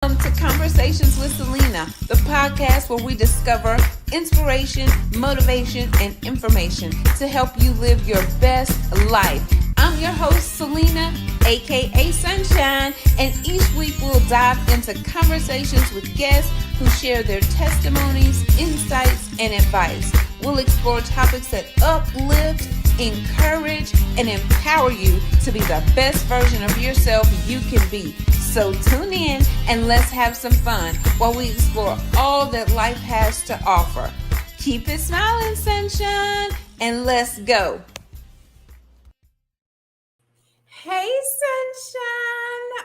Welcome to Conversations with Celena, the podcast where we discover inspiration, motivation, and information to help you live your best life. I'm your host, Celena, aka Sunshine, and each week we'll dive into conversations with guests who share their testimonies, insights, and advice. We'll explore topics that uplift, encourage, and empower you to be the best version of yourself you can be. So tune in and let's have some fun while we explore all that life has to offer. Keep it smiling, sunshine, and let's go. Hey,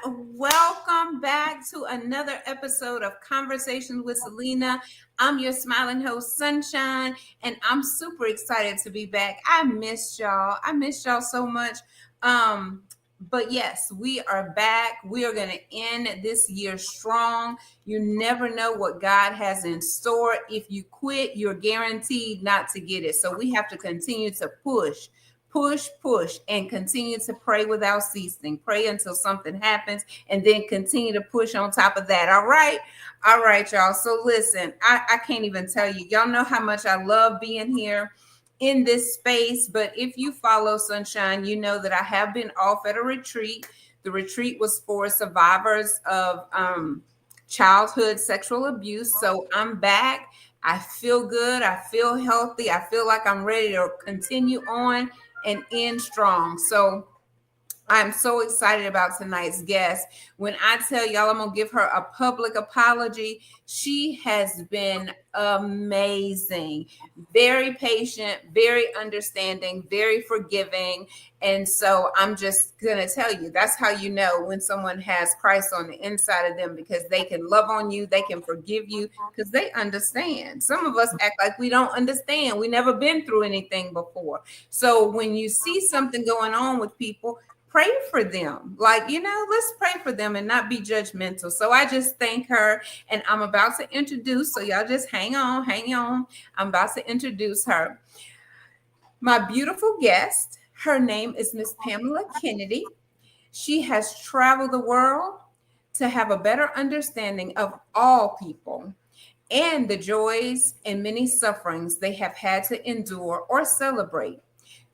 sunshine. Welcome back to another episode of Conversations with Celena. I'm your smiling host, Sunshine, and I'm super excited to be back. I missed y'all. I missed y'all so much. But yes, we are back. We are going to end this year strong. You never know what God has in store. If you quit, you're guaranteed not to get it. So we have to continue to push, and continue to pray without ceasing. Pray until something happens and then continue to push on top of that. All right, y'all. So listen, I can't even tell you. Y'all know how much I love being here in this space, but if you follow Sunshine, you know that I have been off at a retreat. The retreat was for survivors of childhood sexual abuse. So I'm back. I feel good. I feel healthy. I feel like I'm ready to continue on and end strong. So I'm so excited about tonight's guest. When I tell y'all I'm going to give her a public apology, she has been amazing, very patient, very understanding, very forgiving. And so I'm just going to tell you, that's how you know when someone has Christ on the inside of them, because they can love on you, they can forgive you, because they understand. Some of us act like we don't understand. We never been through anything before. So when you see something going on with people, pray for them. Let's pray for them and not be judgmental. So I just thank her, and I'm about to introduce, so y'all just hang on. I'm about to introduce her. My beautiful guest, her name is Miss Pamala Kennedy. She has traveled the world to have a better understanding of all people and the joys and many sufferings they have had to endure or celebrate.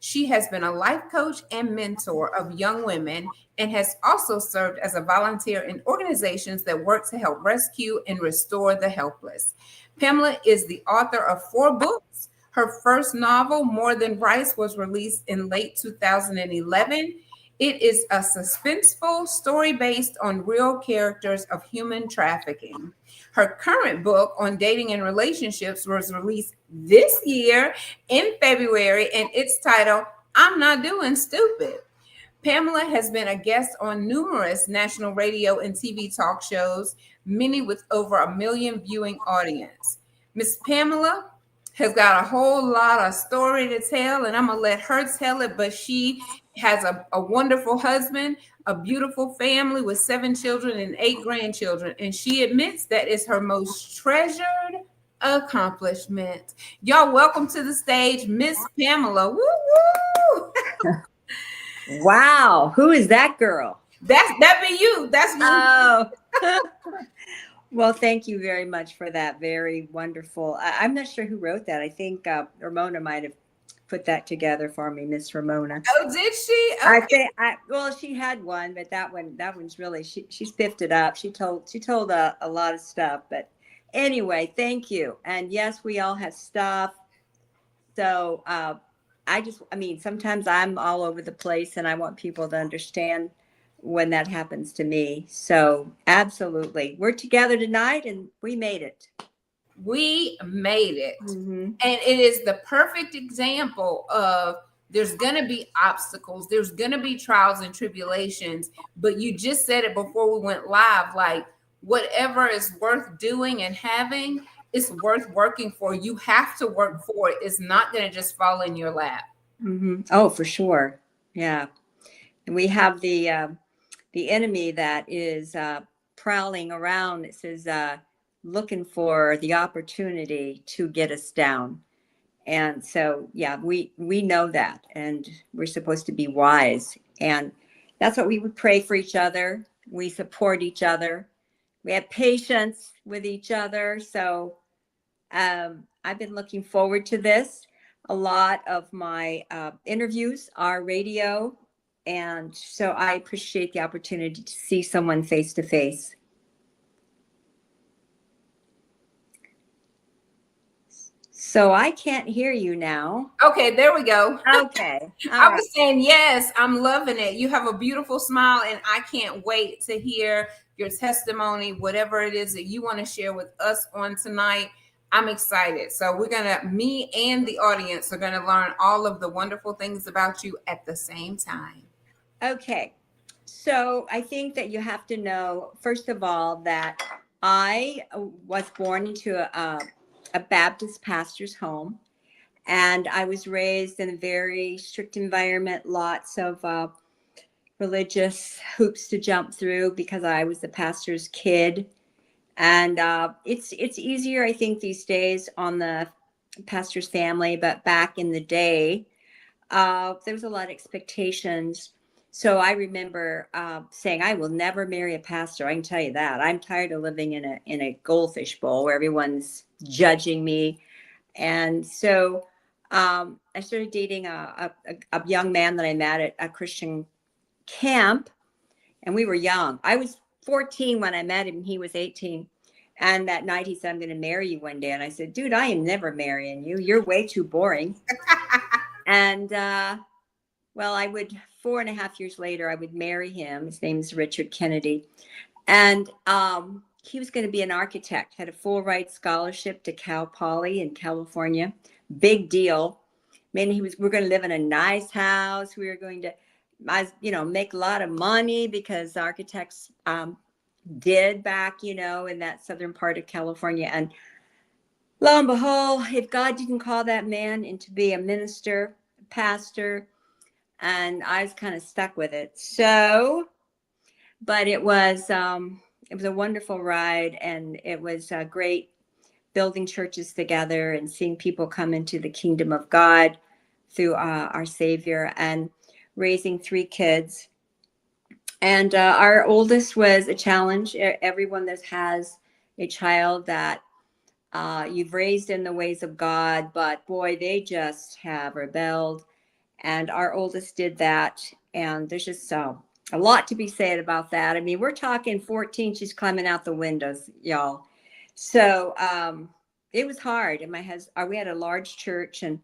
She has been a life coach and mentor of young women and has also served as a volunteer in organizations that work to help rescue and restore the helpless. Pamala is the author of 4 books. Her first novel, More Than Rice, was released in late 2011. It is a suspenseful story based on real characters of human trafficking. Her current book on dating and relationships was released this year in February, and it's titled, I'm Not Doing Stupid. Pamala has been a guest on numerous national radio and TV talk shows, many with over 1 million viewing audience. Miss Pamala has got a whole lot of story to tell, and I'm going to let her tell it, but she has a wonderful husband, a beautiful family with 7 children and 8 grandchildren, and she admits that is her most treasured accomplishment. Y'all, welcome to the stage, Miss Pamala. Woo woo! Wow, who is that girl? That be you. That's me. Oh. Well, thank you very much for that. Very wonderful. I'm not sure who wrote that. I think Ramona might have put that together for me, Miss Ramona. Oh, did she? Okay. Well, she had one, but that one's really, she's piffed it up. She told a lot of stuff, but anyway, thank you. And yes, we all have stuff. So sometimes I'm all over the place, and I want people to understand when that happens to me. So absolutely. We're together tonight, and we made it. We made it. Mm-hmm. And it is the perfect example of there's going to be obstacles. There's going to be trials and tribulations. But you just said it before we went live, like whatever is worth doing and having is worth working for. You have to work for it. It's not going to just fall in your lap. Mm-hmm. Oh, for sure. Yeah. And we have the enemy that is prowling around. It says, looking for the opportunity to get us down. And so, yeah, we know that, and we're supposed to be wise. And that's what we would pray for each other. We support each other. We have patience with each other. So I've been looking forward to this. A lot of my interviews are radio. And so I appreciate the opportunity to see someone face to face. So I can't hear you now. Okay, there we go. Okay. All I right. was saying, yes, I'm loving it. You have a beautiful smile, and I can't wait to hear your testimony, whatever it is that you want to share with us on tonight. I'm excited. So, me and the audience are going to learn all of the wonderful things about you at the same time. Okay. So I think that you have to know, first of all, that I was born into a Baptist pastor's home, and I was raised in a very strict environment, lots of religious hoops to jump through because I was the pastor's kid. And it's easier, I think, these days on the pastor's family, but back in the day, there was a lot of expectations. So I remember saying, "I will never marry a pastor." I can tell you that. I'm tired of living in a goldfish bowl where everyone's judging me. And so I started dating a young man that I met at a Christian camp, and we were young. I was 14 when I met him. He was 18. And that night he said, "I'm going to marry you one day." And I said, "Dude, I am never marrying you. You're way too boring." And well, I would 4.5 years later, I would marry him. His name is Richard Kennedy. And he was going to be an architect, had a full ride scholarship to Cal Poly in California. Big deal. I mean, we're going to live in a nice house. We were going to, make a lot of money because architects did back, in that southern part of California. And lo and behold, if God didn't call that man into be a minister, a pastor, and I was kind of stuck with it. So, but it was a wonderful ride, and it was great building churches together and seeing people come into the kingdom of God through our Savior, and raising 3 kids. And our oldest was a challenge. Everyone that has a child that you've raised in the ways of God, but boy, they just have rebelled. And our oldest did that. And there's just a lot to be said about that. I mean, we're talking 14, she's climbing out the windows, y'all. So it was hard. And we had a large church, and,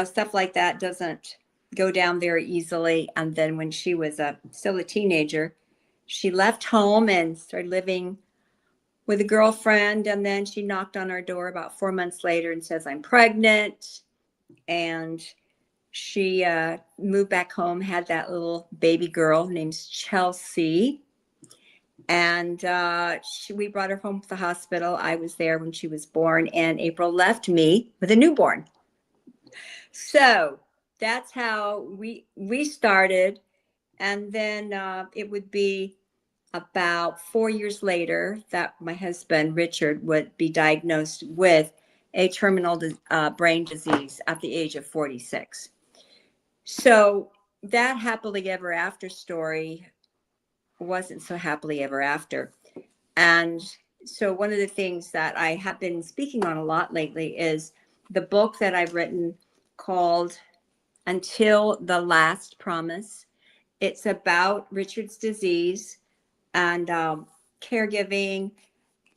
stuff like that doesn't go down very easily. And then when she was still a teenager, she left home and started living with a girlfriend. And then she knocked on our door about 4 months later and says, "I'm pregnant." And she moved back home, had that little baby girl named Chelsea. And we brought her home from the hospital. I was there when she was born, and April left me with a newborn. So that's how we started. And then it would be about 4 years later that my husband, Richard, would be diagnosed with a terminal brain disease at the age of 46. So that happily ever after story wasn't so happily ever after. And so one of the things that I have been speaking on a lot lately is the book that I've written called Until the Last Promise. It's about Richard's disease and caregiving.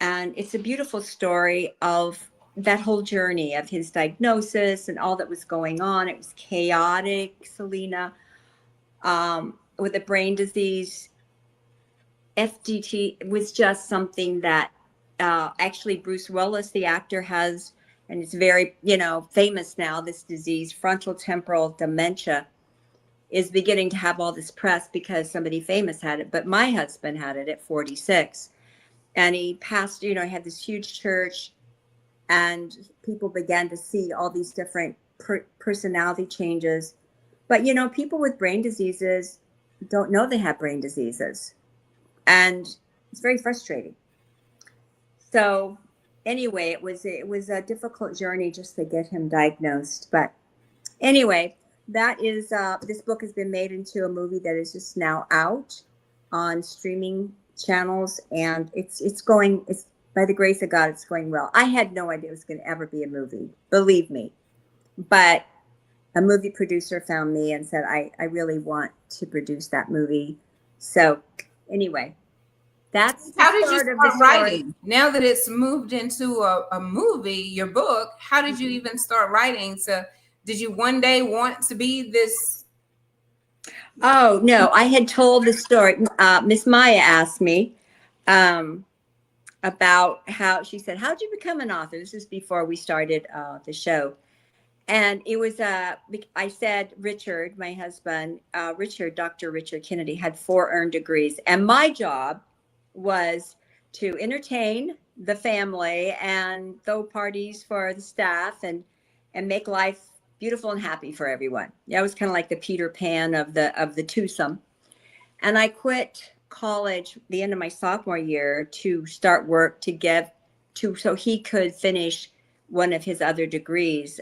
And it's a beautiful story of that whole journey of his diagnosis and all that was going on. It was chaotic, Celena, with a brain disease. FDT was just something that actually Bruce Willis, the actor, has, and it's very, famous now. This disease, frontal temporal dementia, is beginning to have all this press because somebody famous had it. But my husband had it at 46. And he passed, he had this huge church, and people began to see all these different personality changes. But, people with brain diseases don't know they have brain diseases. And it's very frustrating. So anyway, it was a difficult journey just to get him diagnosed. But anyway, that is this book has been made into a movie that is just now out on streaming channels, and it's going. It's by the grace of God, it's going well. I had no idea it was going to ever be a movie, believe me, but a movie producer found me and said, I really want to produce that movie. So anyway, that's the How did you start of the start story. writing? Now that it's moved into a movie, your book, how did you even start writing? So did you one day want to be this? Oh, no, I had told the story. Miss Maya asked me um, about how, she said, how'd you become an author? This is before we started the show. And it was, I said, Richard, my husband, Dr. Richard Kennedy, had 4 earned degrees. And my job was to entertain the family and throw parties for the staff and make life beautiful and happy for everyone. Yeah, I was kind of like the Peter Pan of the twosome. And I quit college the end of my sophomore year to start work to give to so he could finish one of his other degrees,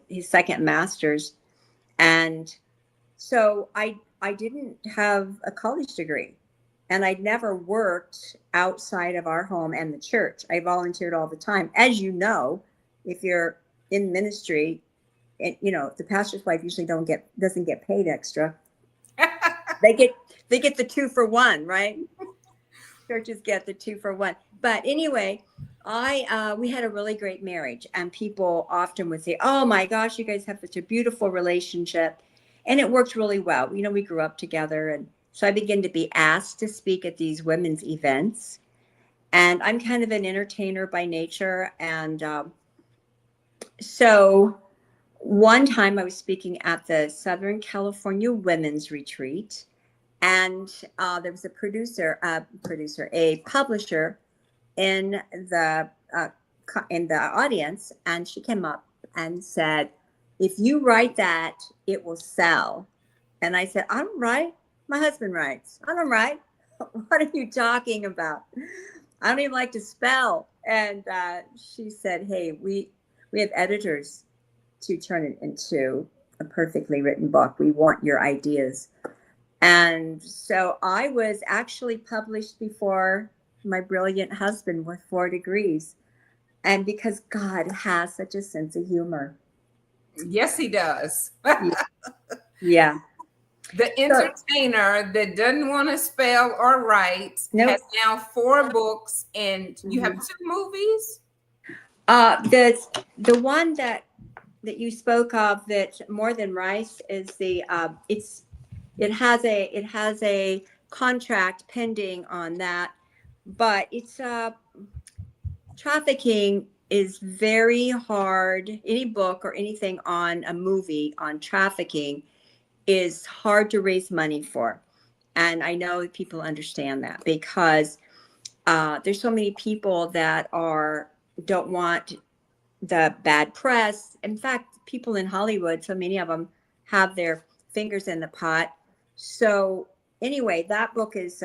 his second master's. And so I didn't have a college degree, and I'd never worked outside of our home and the church. I volunteered all the time. As you know, if you're in ministry, and the pastor's wife usually doesn't get paid extra. They get the 2-for-1, right? Churches get the 2-for-1. But anyway, we had a really great marriage, and people often would say, "Oh my gosh, you guys have such a beautiful relationship," and it worked really well. We grew up together, and so I began to be asked to speak at these women's events. And I'm kind of an entertainer by nature, and so one time I was speaking at the Southern California Women's Retreat, and there was a publisher in the audience, and she came up and said, "If you write that, it will sell." And I said, "I don't write. My husband writes. I don't write. What are you talking about? I don't even like to spell." And she said, "Hey, we have editors to turn it into a perfectly written book. We want your ideas." And so I was actually published before my brilliant husband with 4 degrees. And because God has such a sense of humor. Yes, he does. Yeah. The entertainer that doesn't want to spell or write Nope. has now 4 books, and you have 2 movies. The one that you spoke of, that More Than Rice, is it has a contract pending on that, but it's trafficking is very hard. Any book or anything on a movie on trafficking is hard to raise money for. And I know people understand that, because there's so many people that don't want the bad press. In fact, people in Hollywood, so many of them have their fingers in the pot. So anyway, that book is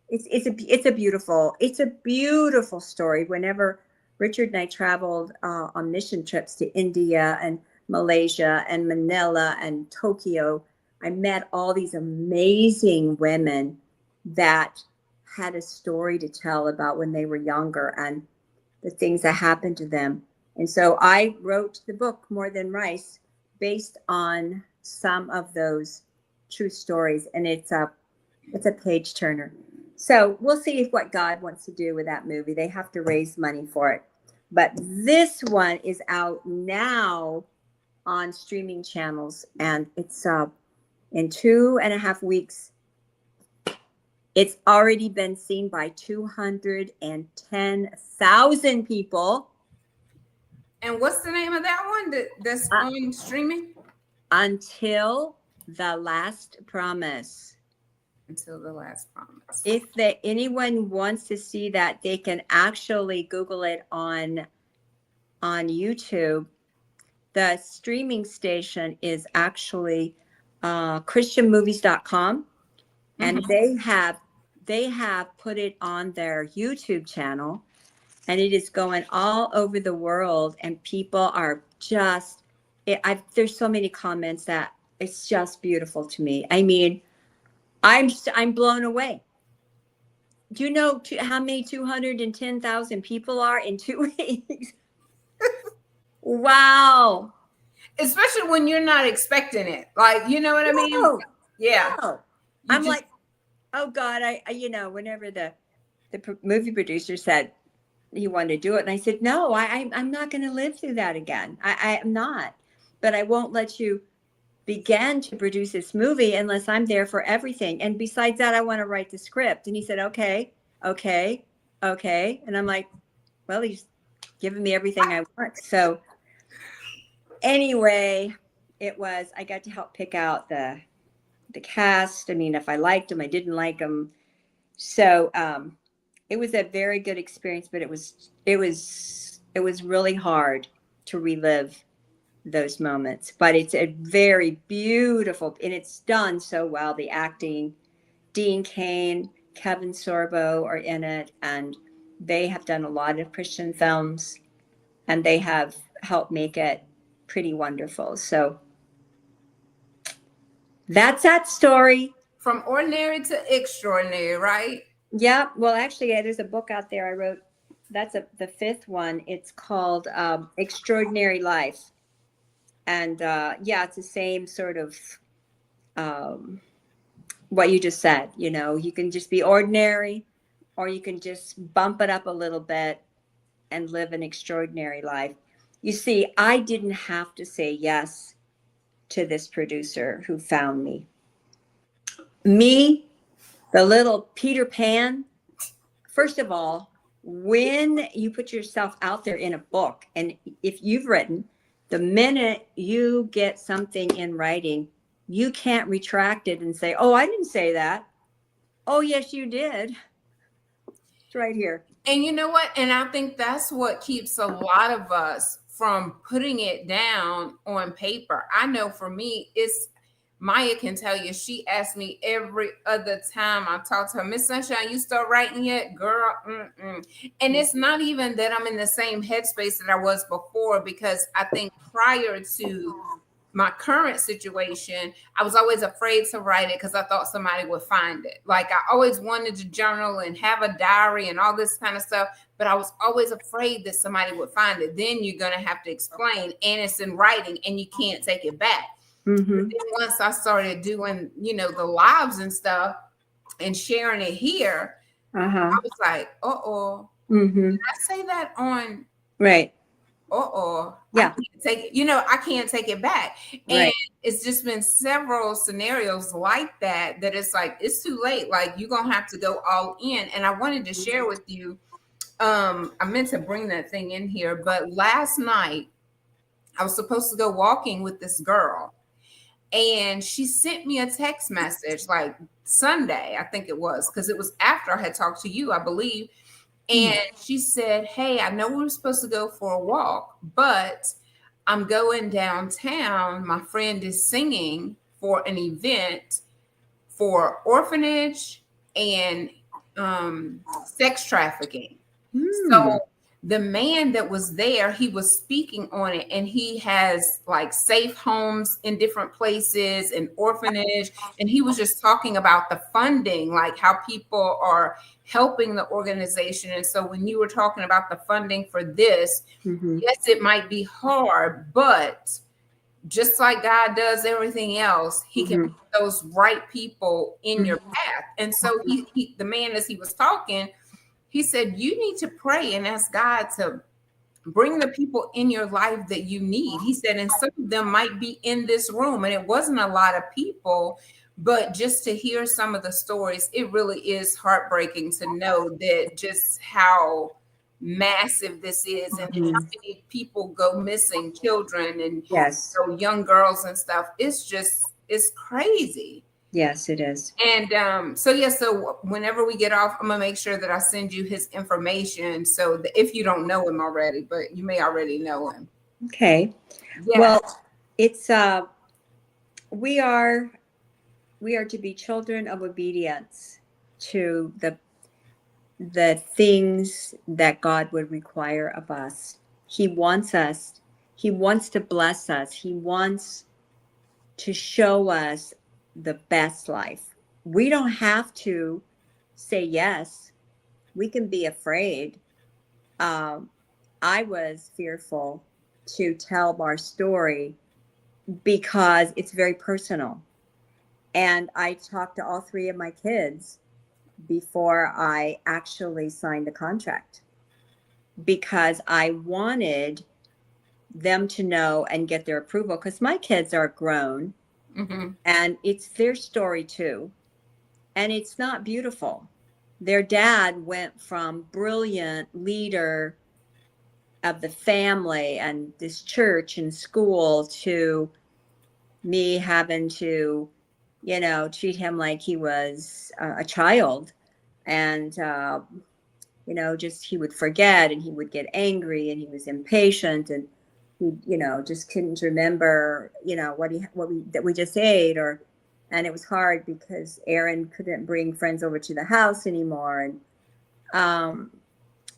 it's a beautiful story. Whenever Richard and I traveled on mission trips to India and Malaysia and Manila and Tokyo, I met all these amazing women that had a story to tell about when they were younger and the things that happened to them. And so I wrote the book More Than Rice based on some of those true stories, and it's a page turner. So we'll see what God wants to do with that movie. They have to raise money for it. But this one is out now on streaming channels, and it's in 2.5 weeks. It's already been seen by 210,000 people. And what's the name of that one that's on streaming? Until the Last Promise. Until the Last Promise. If anyone wants to see that, they can actually Google it on YouTube. The streaming station is actually christianmovies.com, and they have put it on their YouTube channel, and it is going all over the world, and people are just there's so many comments that it's just beautiful to me. I mean, I'm blown away. Do you know how many 210,000 people are in 2 weeks? Wow. Especially when you're not expecting it. Like, you know what I mean? No, Yeah. no. You I'm just, like, oh God, whenever the movie producer said he wanted to do it, and I said, no, I'm not going to live through that again. I am not. But I won't let you begin to produce this movie unless I'm there for everything. And besides that, I want to write the script. And he said, okay, okay, okay. And I'm like, well, he's giving me everything I want. So anyway, I got to help pick out the cast. I mean, if I liked them, I didn't like them. So it was a very good experience, but it was really hard to relive those moments. But it's a very beautiful, and it's done so well. The acting, Dean Cain, Kevin Sorbo are in it, and they have done a lot of Christian films, and they have helped make it pretty wonderful. So that's that story. from ordinary to extraordinary, right? Yeah. Well, actually, there's a book out there I wrote. That's the fifth one. It's called Extraordinary Life. And yeah, it's the same sort of um, what you just said. You can just be ordinary, or you can just bump it up a little bit and live an extraordinary life. You see, I didn't have to say yes to this producer who found me. Me, the little Peter Pan. First of all, when you put yourself out there in a book, and if you've written, the minute you get something in writing, you can't retract it and say, oh, I didn't say that. Oh, yes, you did. It's right here. And you know what? And I think that's what keeps a lot of us from putting it down on paper. I know for me, it's Maya can tell you, she asks me every other time I talk to her, Miss Sunshine, you start writing yet? Girl, mm-mm. And it's not even that I'm in the same headspace that I was before, because I think prior to my current situation, I was always afraid to write it because I thought somebody would find it. Like, I always wanted to journal and have a diary and all this kind of stuff, but I was always afraid that somebody would find it. Then you're going to have to explain, and it's in writing and you can't take it back. Mm-hmm. But then once I started doing, the lives and stuff and sharing it here, Uh-huh. I was like, uh-oh, Mm-hmm. did I say that on? Right. I Yeah. can't take it, I can't take it back. And Right. it's just been several scenarios like that it's like, it's too late. Like, you're gonna have to go all in. And I wanted to share with you, I meant to bring that thing in here, but last night I was supposed to go walking with this girl, and she sent me a text message like Sunday, I think it was, because it was after I had talked to you, I believe. And she said, hey, I know we were supposed to go for a walk, but I'm going downtown. My friend is singing for an event for orphanage and sex trafficking. So the man that was there, he was speaking on it, and he has like safe homes in different places and orphanage. And he was just talking about the funding, like how people are helping the organization. And so when you were talking about the funding for this, yes, it might be hard, but just like God does everything else, he can put those right people in your path. And so the man, as he was talking, he said, you need to pray and ask God to bring the people in your life that you need. He said, and some of them might be in this room. And it wasn't a lot of people, but just to hear some of the stories, it really is heartbreaking to know that just how massive this is, and how many people go missing, children and Yes. young girls and stuff. It's crazy. Yes, it is. And so whenever we get off, I'm gonna make sure that I send you his information, so that if you don't know him already, but you may already know him. Okay. Yeah. Well, it's we are to be children of obedience to the things that God would require of us. He wants to bless us. He wants to show us the best life. We don't have to say yes we can be afraid. I was fearful to tell our story because it's very personal. And I talked to all three of my kids before I actually signed the contract because I wanted them to know and get their approval because my kids are grown and it's their story too. And it's not beautiful. Their dad went from brilliant leader of the family and this church and school to me having to, treat him like he was a child. And, just he would forget and he would get angry and he was impatient and he, just couldn't remember, that we just ate and it was hard because Aaron couldn't bring friends over to the house anymore. And,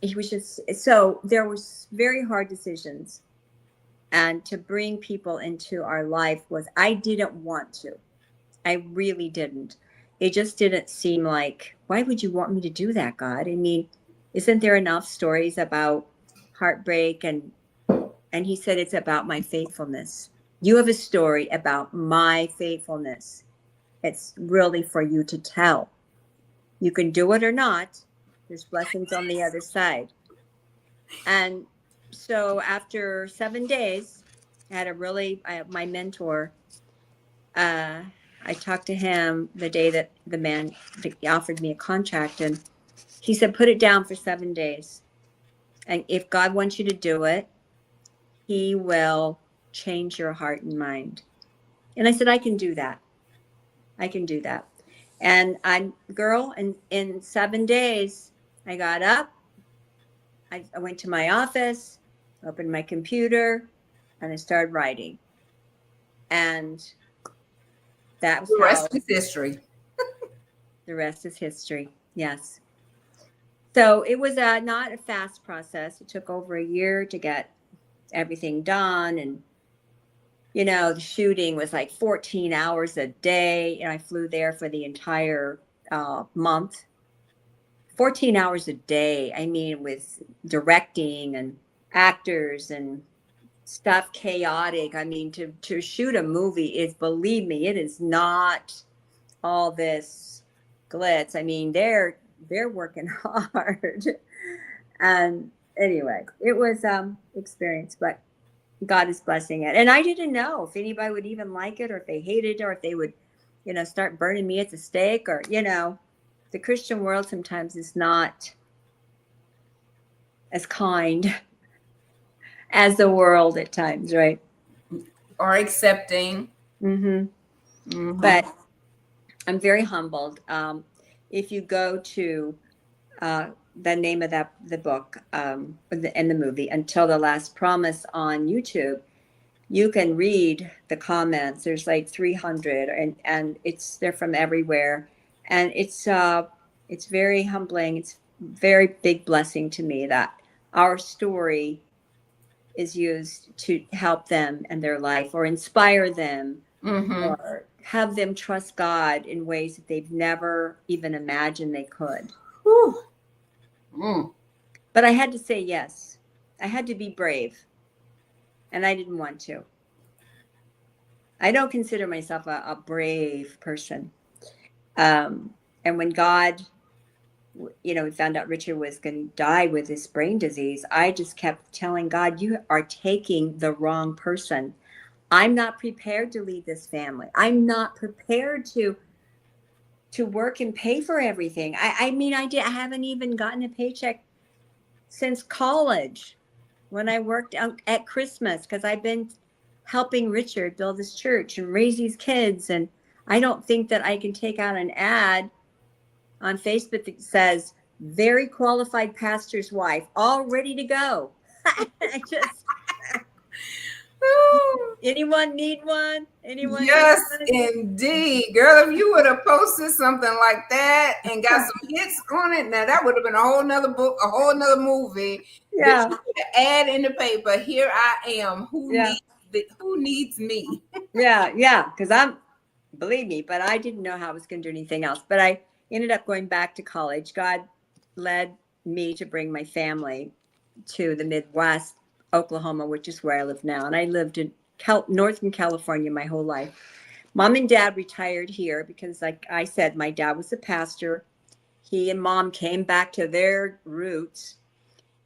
he was just, so there was very hard decisions. And to bring people into our life I didn't want to. I really didn't. It just didn't seem like, why would you want me to do that, God? I mean, isn't there enough stories about heartbreak? And he said, it's about my faithfulness. You have a story about my faithfulness. It's really for you to tell. You can do it or not. There's blessings on the other side. And so after 7 days, my mentor, I talked to him the day that the man offered me a contract, and he said, put it down for 7 days. And if God wants you to do it, he will change your heart and mind. And I said, I can do that. I can do that. And in 7 days, I got up. I went to my office, opened my computer, and I started writing. And that was the rest is history. The rest is history. Yes. So it was not a fast process. It took over a year to get everything done. And, the shooting was like 14 hours a day. And I flew there for the entire month. 14 hours a day. I mean, with directing and actors and stuff chaotic. I mean, to shoot a movie is, believe me, it is not all this glitz. I mean, they're working hard. And anyway, it was experience, but God is blessing it. And I didn't know if anybody would even like it or if they hated it or if they would, start burning me at the stake or, the Christian world sometimes is not as kind as the world at times, right? Or accepting. But I'm very humbled. If you go to the name of the book and the movie, Until the Last Promise on YouTube, you can read the comments. There's like 300, and they're from everywhere, and it's very humbling. It's very big blessing to me that our story is used to help them in their life or inspire them or have them trust God in ways that they've never even imagined they could. But I had to say yes. I had to be brave. And I didn't want to. I don't consider myself a brave person. And when God, we found out Richard was going to die with this brain disease, I just kept telling God, you are taking the wrong person. I'm not prepared to lead this family. I'm not prepared to work and pay for everything. I haven't even gotten a paycheck since college when I worked out at Christmas because I've been helping Richard build this church and raise these kids. And I don't think that I can take out an ad on Facebook that says, very qualified pastor's wife, all ready to go. Anyone need one? Anyone? Yes, indeed. Girl, if you would have posted something like that and got some hits on it, now that would have been a whole nother book, a whole nother movie. Yeah. That you could add in the paper. Here I am. Who needs me? Yeah. Because believe me, but I didn't know how I was going to do anything else. But I ended up going back to college. God led me to bring my family to the Midwest, Oklahoma, which is where I live now. And I lived in Northern California my whole life. Mom and dad retired here because, like I said, my dad was a pastor. He and mom came back to their roots,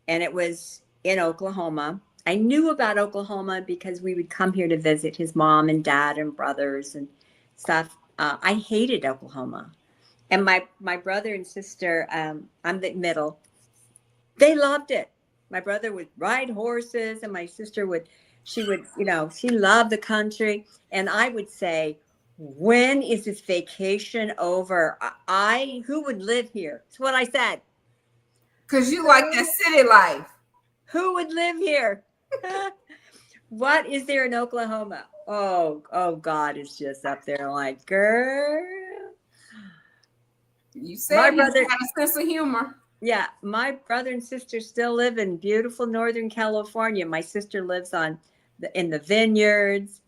and it was in Oklahoma. I knew about Oklahoma because we would come here to visit his mom and dad and brothers and stuff. I hated Oklahoma. And my brother and sister, I'm the middle, they loved it. My brother would ride horses, and my sister she loved the country. And I would say, when is this vacation over? Who would live here? That's what I said. Because you like that city life. Who would live here? What is there in Oklahoma? Oh, God is just up there like, girl. You said you got a sense of humor. Yeah, my brother and sister still live in beautiful Northern California. My sister lives in the vineyards.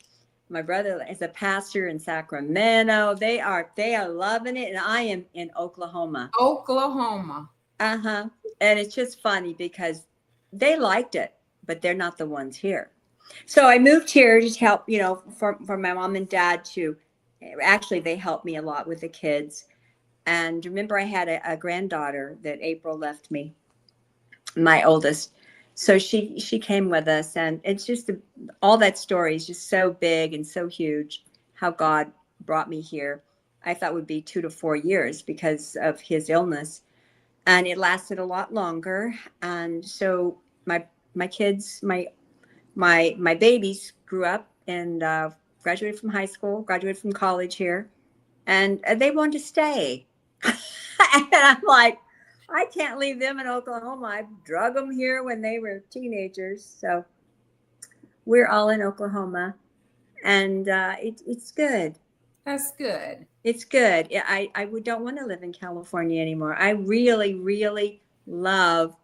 My brother is a pastor in Sacramento. They are loving it, and I am in Oklahoma. Oklahoma. And it's just funny because they liked it, but they're not the ones here. So I moved here to help, for my mom and dad to. Actually, they helped me a lot with the kids. And remember, I had a granddaughter that April left me, my oldest. So she came with us, and it's just all that story is just so big and so huge. How God brought me here, I thought would be 2 to 4 years because of his illness, and it lasted a lot longer. And so my kids, my babies grew up and graduated from high school, graduated from college here, and they wanted to stay. And I'm like, I can't leave them in Oklahoma. I drug them here when they were teenagers. So we're all in Oklahoma, and it's good. That's good. It's good. I don't want to live in California anymore. I really, really love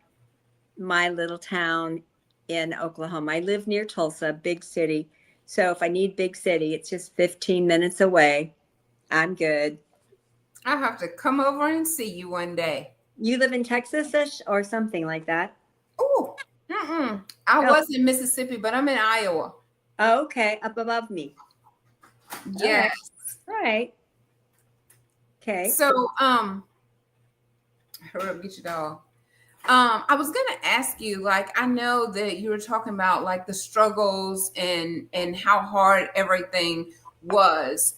my little town in Oklahoma. I live near Tulsa, big city. So if I need big city, it's just 15 minutes away. I'm good. I have to come over and see you one day. You live in Texas or something like that? Oh, I was in Mississippi, but I'm in Iowa. Oh, okay, up above me. Yes. All right. Okay. So, hurry up, get your dog. I was gonna ask you, like, I know that you were talking about like the struggles and how hard everything was.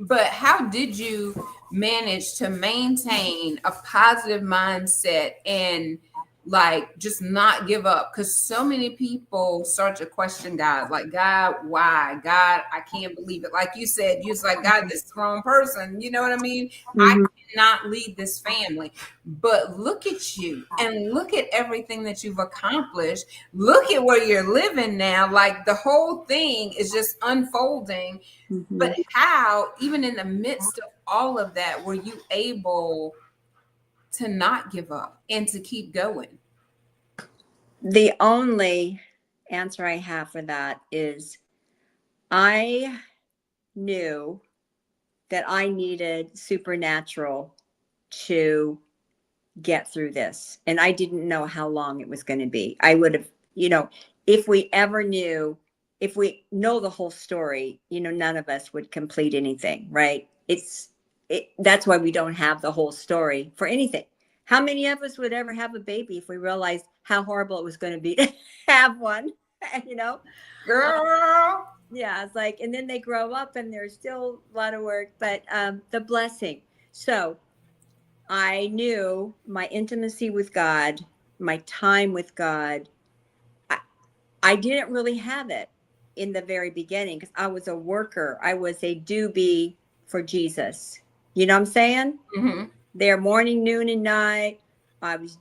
But how did you manage to maintain a positive mindset and like just not give up? Because so many people start to question God, like, God, why? God, I can't believe it. Like you said, you was like, God, this is the wrong person. You know what I mean? Mm-hmm. I cannot lead this family. But look at you and look at everything that you've accomplished. Look at where you're living now. Like the whole thing is just unfolding. Mm-hmm. But how, even in the midst of all of that, were you able to not give up and to keep going? The only answer I have for that is I knew that I needed supernatural to get through this. And I didn't know how long it was going to be. I would have, if we know the whole story, none of us would complete anything, right? That's why we don't have the whole story for anything. How many of us would ever have a baby if we realized how horrible it was going to be to have one, Girl. Yeah, it's like, and then they grow up and there's still a lot of work, but the blessing. So I knew my intimacy with God, my time with God, I didn't really have it in the very beginning because I was a worker. I was a doobie for Jesus. You know what I'm saying? Mm-hmm. There, morning, noon, and night. I was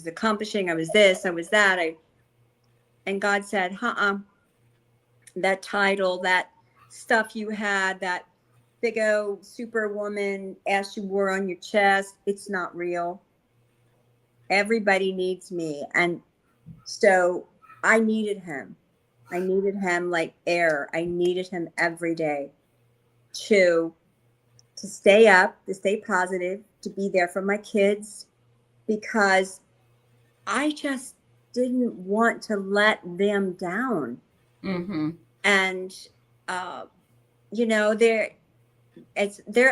accomplishing, I was this, I was that. And God said, that title, that stuff you had, that big old superwoman ass you wore on your chest, it's not real. Everybody needs me. And so I needed him. I needed him like air. I needed him every day to stay up, to stay positive, to be there for my kids, because I just didn't want to let them down. Mm-hmm. And, uh, you know, they're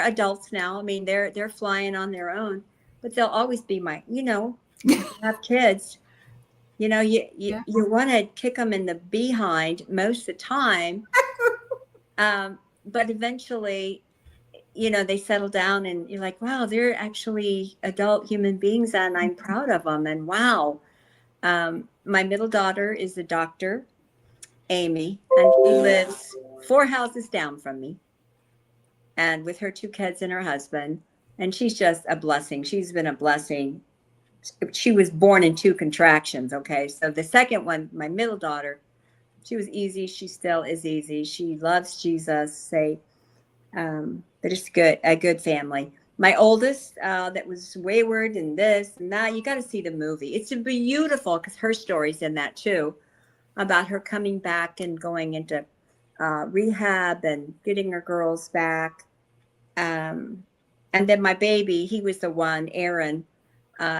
adults now. I mean, they're flying on their own, but they'll always be my, when you have kids, Yeah. you want to kick them in the behind most of the time. But eventually, they settle down and you're like, wow, they're actually adult human beings and I'm proud of them. And wow. My middle daughter is a doctor, Amy, and she lives 4 houses down from me, and with her 2 kids and her husband. And she's just a blessing. She's been a blessing. She was born in 2 contractions. Okay. So the second one, my middle daughter, she was easy. She still is easy. She loves Jesus. They're just a good family. My oldest, that was wayward and this and that. You got to see the movie. It's beautiful because her story's in that too, about her coming back and going into rehab and getting her girls back. Um, and then my baby, he was the one, Aaron.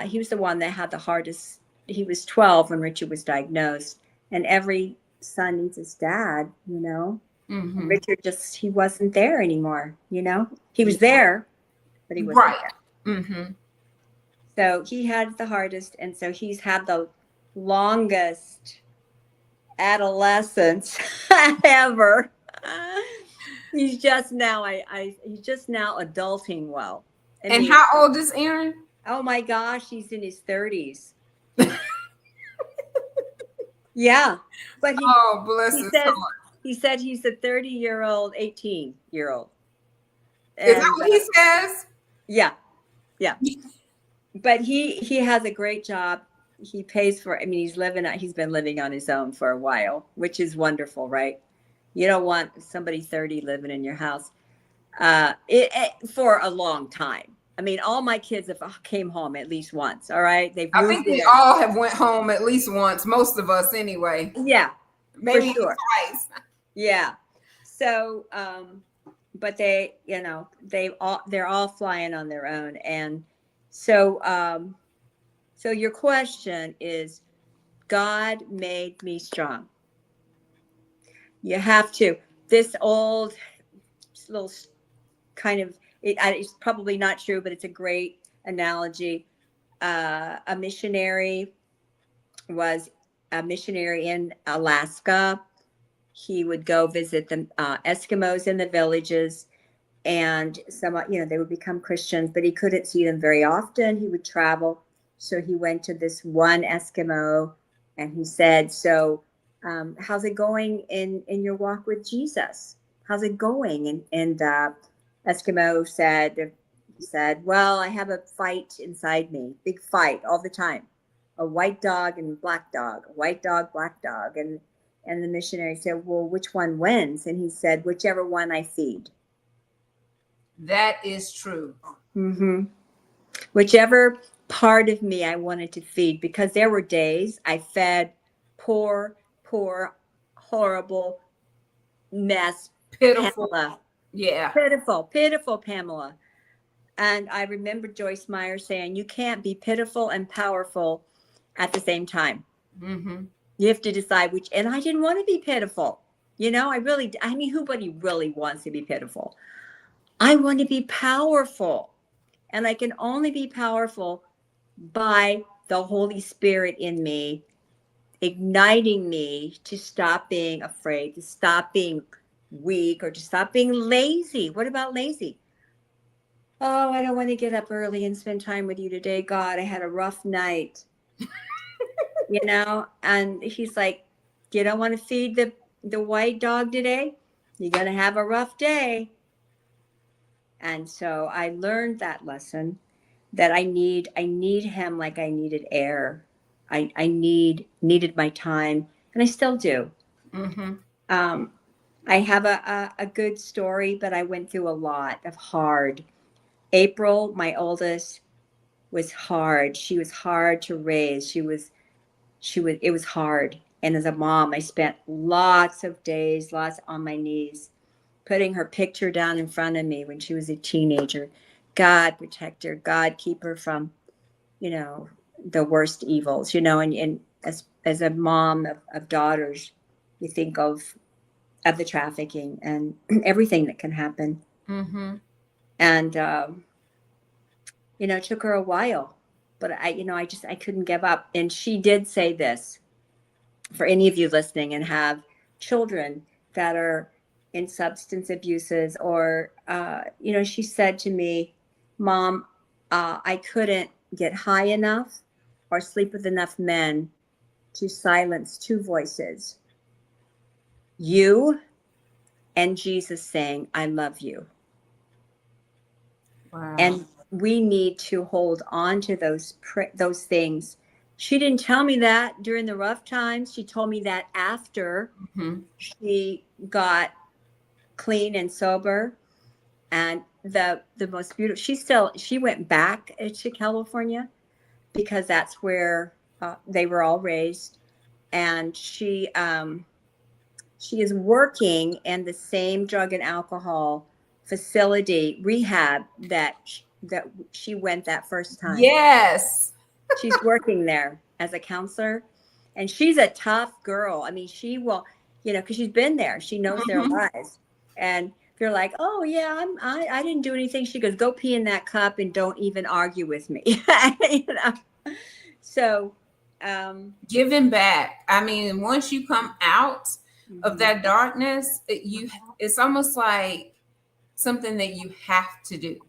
He was the one that had the hardest. He was 12 when Richard was diagnosed, and every son needs his dad. And Mm-hmm. Richard he wasn't there anymore. He was Yeah. there, but he wasn't Right. there. Mm-hmm. So he had the hardest, and so he's had the longest adolescence ever. He's just now, he's just now adulting well. I And mean, how old is Aaron? oh my gosh, he's in his 30s. Yeah, but Oh, bless he his says heart. he said he's a 30-year-old, 18-year-old, Is that and what he says? yeah, yeah. But he has a great job. He pays for. I mean, he's been living on his own for a while, which is wonderful, right? You don't want somebody 30 living in your house for a long time. I mean, all my kids have came home at least once. All right, they've I moved think we in. all have went home at least once. Most of us, anyway. Yeah, for Maybe even sure. twice. Yeah. So, but they're all flying on their own, and so so your question is, God made me strong. You have to. This old little kind of it's probably not true, but it's a great analogy. A missionary was a missionary in Alaska. He would go visit the Eskimos in the villages, and they would become Christians, but he couldn't see them very often. He would travel. So he went to this one Eskimo and he said, so how's it going in your walk with Jesus? How's it going? And Eskimo said, well, I have a fight inside me, big fight all the time. A white dog and black dog, a white dog, black dog. And the missionary said, well, which one wins? And he said, whichever one I feed. That is true. Mm-hmm. Whichever part of me I wanted to feed, because there were days I fed poor, horrible mess Pitiful. Pamela. Yeah. Pitiful Pamela. And I remember Joyce Meyer saying, you can't be pitiful and powerful at the same time. Mm-hmm. You have to decide which, and I didn't want to be pitiful. I mean, nobody really wants to be pitiful. I want to be powerful. And I can only be powerful by the Holy Spirit in me, igniting me to stop being afraid, to stop being weak, or to stop being lazy. What about lazy? Oh, I don't want to get up early and spend time with you today, God. I had a rough night. And he's like, you don't want to feed the white dog today? You're going to have a rough day. And so I learned that lesson, that I need him like I needed air. I needed my time, and I still do. Mm-hmm. Um, I have a good story, but I went through a lot of hard. April, my oldest, was hard. She was hard to raise. It was hard. And as a mom, I spent lots of days, lots on my knees, putting her picture down in front of me when she was a teenager. God protect her. God keep her from, the worst evils, and as a mom of daughters, you think of the trafficking and everything that can happen. Mm-hmm. And, it took her a while, but I couldn't give up. And she did say this, for any of you listening and have children that are in substance abuses, or, she said to me, Mom, I couldn't get high enough or sleep with enough men to silence two voices, you and Jesus saying, I love you. Wow. And we need to hold on to those things. She didn't tell me that during the rough times. She told me that after Mm-hmm. she got clean and sober. And the most beautiful, she went back to California because that's where they were all raised. And she is working in the same drug and alcohol facility rehab that she went that first time. Yes. She's working there as a counselor, and she's a tough girl. I mean, she will, because she's been there. She knows their Mm-hmm. lives. And they're like, "Oh yeah, I didn't do anything." She goes, "Go pee in that cup and don't even argue with me." you know. So, Giving back. I mean, once you come out of mhm, that darkness, it's almost like something that you have to do.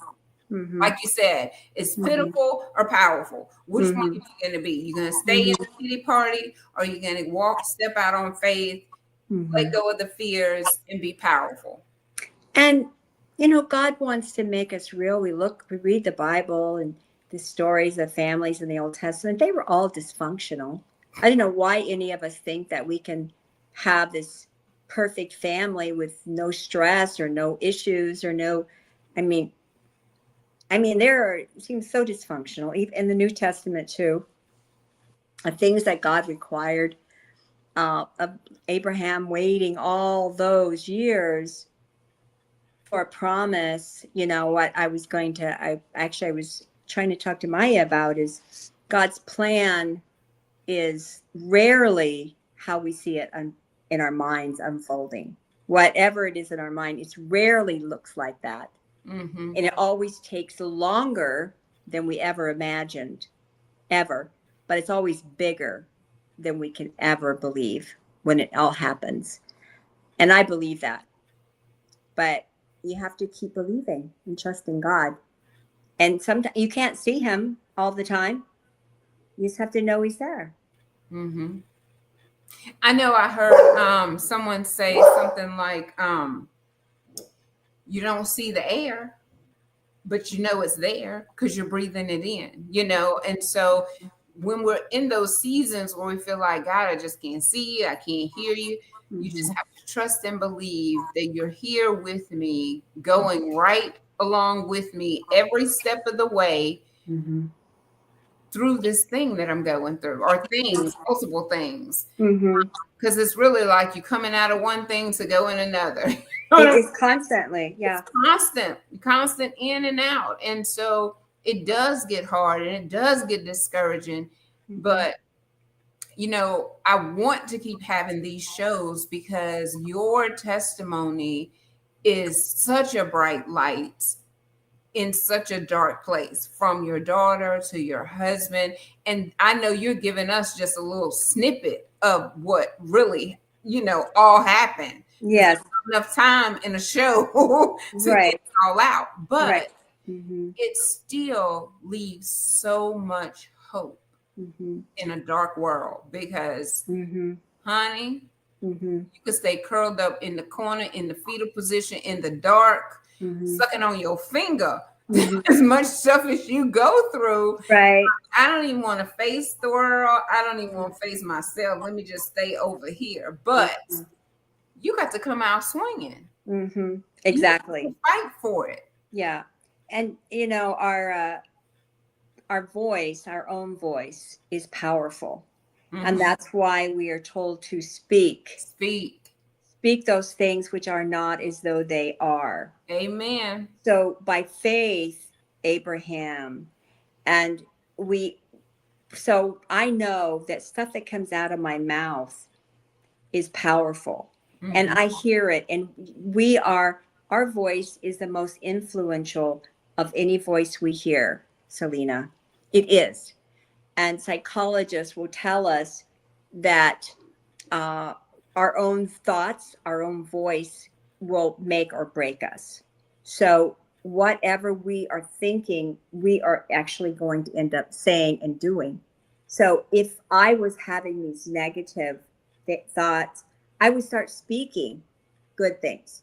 mhm, Like you said, it's mhm, pitiful or powerful. Which one are mhm, you going to be? You going to stay in mhm, the pity party, or are you going to step out on faith, let mhm. go of the fears, and be powerful? And God wants to make us real. We read the Bible and the stories of families in the Old Testament. They were all dysfunctional. I don't know why any of us think that we can have this perfect family with no stress or no issues or no. I mean, it seems so dysfunctional, even in the New Testament too. The things that God required of Abraham waiting all those years for a promise. What I was trying to talk to Maya about is God's plan is rarely how we see it in our minds unfolding. Whatever it is in our mind, it rarely looks like that. Mm-hmm. And it always takes longer than we ever imagined, ever. But it's always bigger than we can ever believe when it all happens. And I believe that. But you have to keep believing and trusting God. And sometimes you can't see him all the time. You just have to know he's there. Mm-hmm. I know I heard someone say something like, you don't see the air, but you know it's there because you're breathing it in, And so when we're in those seasons where we feel like, God, I just can't see you, I can't hear you, you just Mm-hmm. have to trust and believe that you're here with me, going right along with me every step of the way Mm-hmm. through this thing that I'm going through, or things, multiple things. Mm-hmm. Because it's really like you coming out of one thing to go in another. It is constantly, It's yeah. constant in and out. And so it does get hard and it does get discouraging. Mm-hmm. But, I want to keep having these shows because your testimony is such a bright light in such a dark place, from your daughter to your husband. And I know you're giving us just a little snippet of what really, all happened, because Yes. there's not enough time in a show to get Right. it all out. Right. But Mm-hmm. it still leaves so much hope Mm-hmm. in a dark world because, Mm-hmm. honey, Mm-hmm. you could stay curled up in the corner in the fetal position in the dark, Mm-hmm. sucking on your finger. Mm-hmm. As much stuff as you go through, Right. I don't even want to face the world. I don't even want to face myself. Let me just stay over here. But Mm-hmm. you got to come out swinging. Mm-hmm. You have Exactly. to fight for it. Yeah. And our voice, our own voice, is powerful. And Mm-hmm. that's why we are told to speak. Speak. Speak those things which are not as though they are. Amen. So by faith, Abraham, and we So I know that stuff that comes out of my mouth is powerful, and Mhm. I hear it. And our voice is the most influential of any voice we hear, Celena. It is. And psychologists will tell us that uh, our own thoughts, our own voice will make or break us. So, whatever we are thinking, we are actually going to end up saying and doing. So, if I was having these negative thoughts, I would start speaking good things.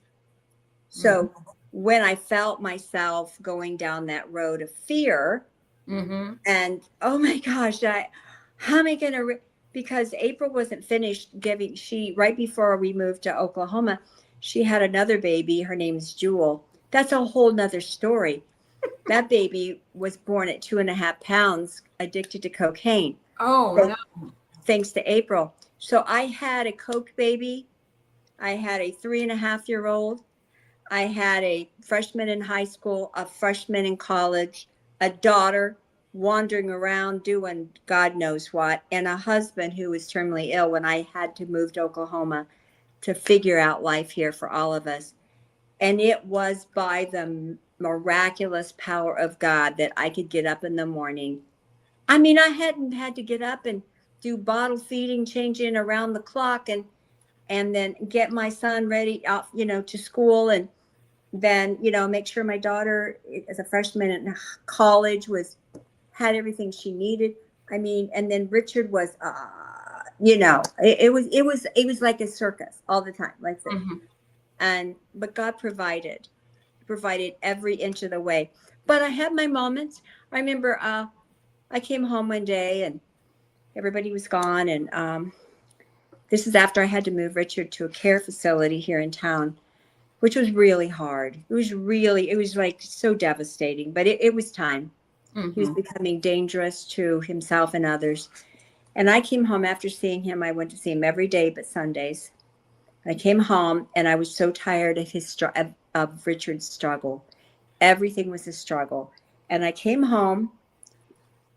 Mhm. So, when I felt myself going down that road of fear, Mhm. and oh my gosh, how am I going to because April wasn't finished giving, she right before we moved to Oklahoma, she had another baby. Her name is Jewel. That's a whole nother story. That baby was born at 2.5 pounds, addicted to cocaine. Oh So, no. thanks to April. So I had a coke baby. I had a 3.5-year-old. I had a freshman in high school, a freshman in college, a daughter wandering around doing God knows what, and a husband who was terminally ill when I had to move to Oklahoma to figure out life here for all of us. And it was by the miraculous power of God that I could get up in the morning. I mean, I hadn't had to get up and do bottle feeding, changing around the clock, and then get my son ready out, to school, and then make sure my daughter as a freshman in college had everything she needed. I mean, and then Richard was it was like a circus all the time, like this. Mhm. And but God provided every inch of the way. But I had my moments. I remember I came home one day and everybody was gone, and this is after I had to move Richard to a care facility here in town, which was really hard. It was like so devastating, but it was time. He was Mhm. becoming dangerous to himself and others. And I came home after seeing him. I went to see him every day but Sundays. I came home and I was so tired of of Richard's struggle. Everything was a struggle. And I came home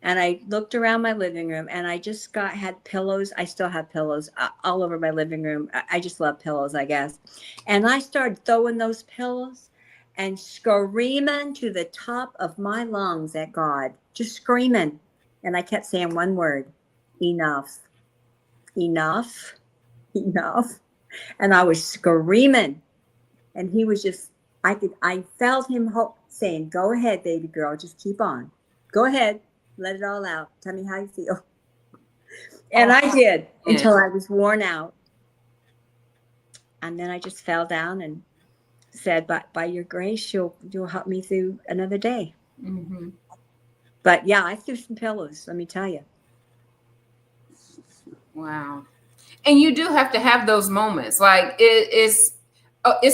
and I looked around my living room and I just had pillows. I still have pillows all over my living room. I just love pillows, I guess. And I started throwing those pillows and screaming to the top of my lungs at God, just screaming. And I kept saying one word: enough, enough, enough. And I was screaming. And he was just, I felt him saying, go ahead, baby girl, just keep on. Go ahead, let it all out. Tell me how you feel. And Oh I did man. until I was worn out. And then I just fell down and said, by your grace, you'll help me through another day. Mhm. But yeah, I threw some pillows, let me tell you. Wow. And you do have to have those moments. Like it's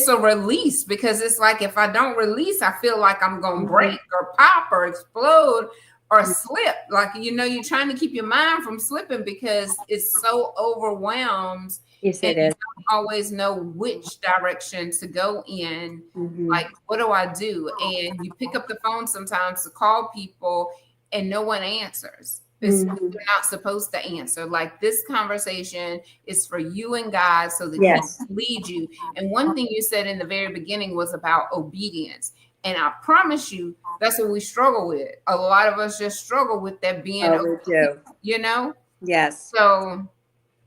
a release, because it's like if I don't release, I feel like I'm gonna Mhm. break or pop or explode or slip. Like you're trying to keep your mind from slipping because it's so overwhelmed, Yes, and it you is. don't always know which direction to go in. Mm-hmm. Like, what do I do? And you pick up the phone sometimes to call people, and no one answers. It's Mm-hmm. you're not supposed to answer. Like, this conversation is for you and God so that He Yes. can lead you. And one thing you said in the very beginning was about obedience. And I promise you, that's what we struggle with. A lot of us just struggle with that being Oh, we obedient, do. you know? Yes, So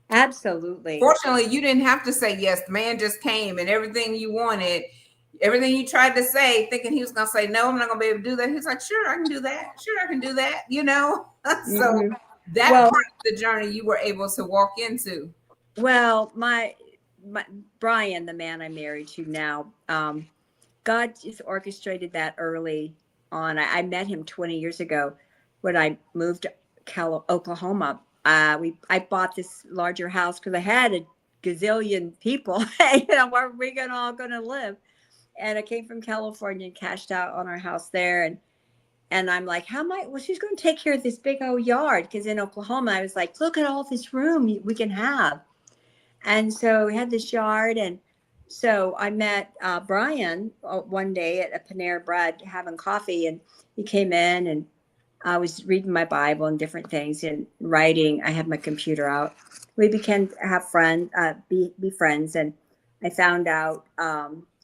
absolutely. fortunately, you didn't have to say yes. The man just came, and everything you wanted, everything you tried to say, thinking he was going to say, no, I'm not going to be able to do that. He's like, sure, I can do that. Sure, I can do that, you know? So Hmm. that Well, part of the journey you were able to walk into. well, my Brian, the man I'm married to now, God just orchestrated that early on. I met him 20 years ago when I moved to Oklahoma. I bought this larger house because I had a gazillion people. Where are we all gonna live? And I came from California and cashed out on our house there, and I'm like, how am I? Well, she's going to take care of this big old yard, because in Oklahoma, I was like, look at all this room we can have. And so we had this yard. And so I met Brian one day at a Panera Bread having coffee. And he came in and I was reading my Bible and different things and writing. I had my computer out. We began to have be friends, and I found out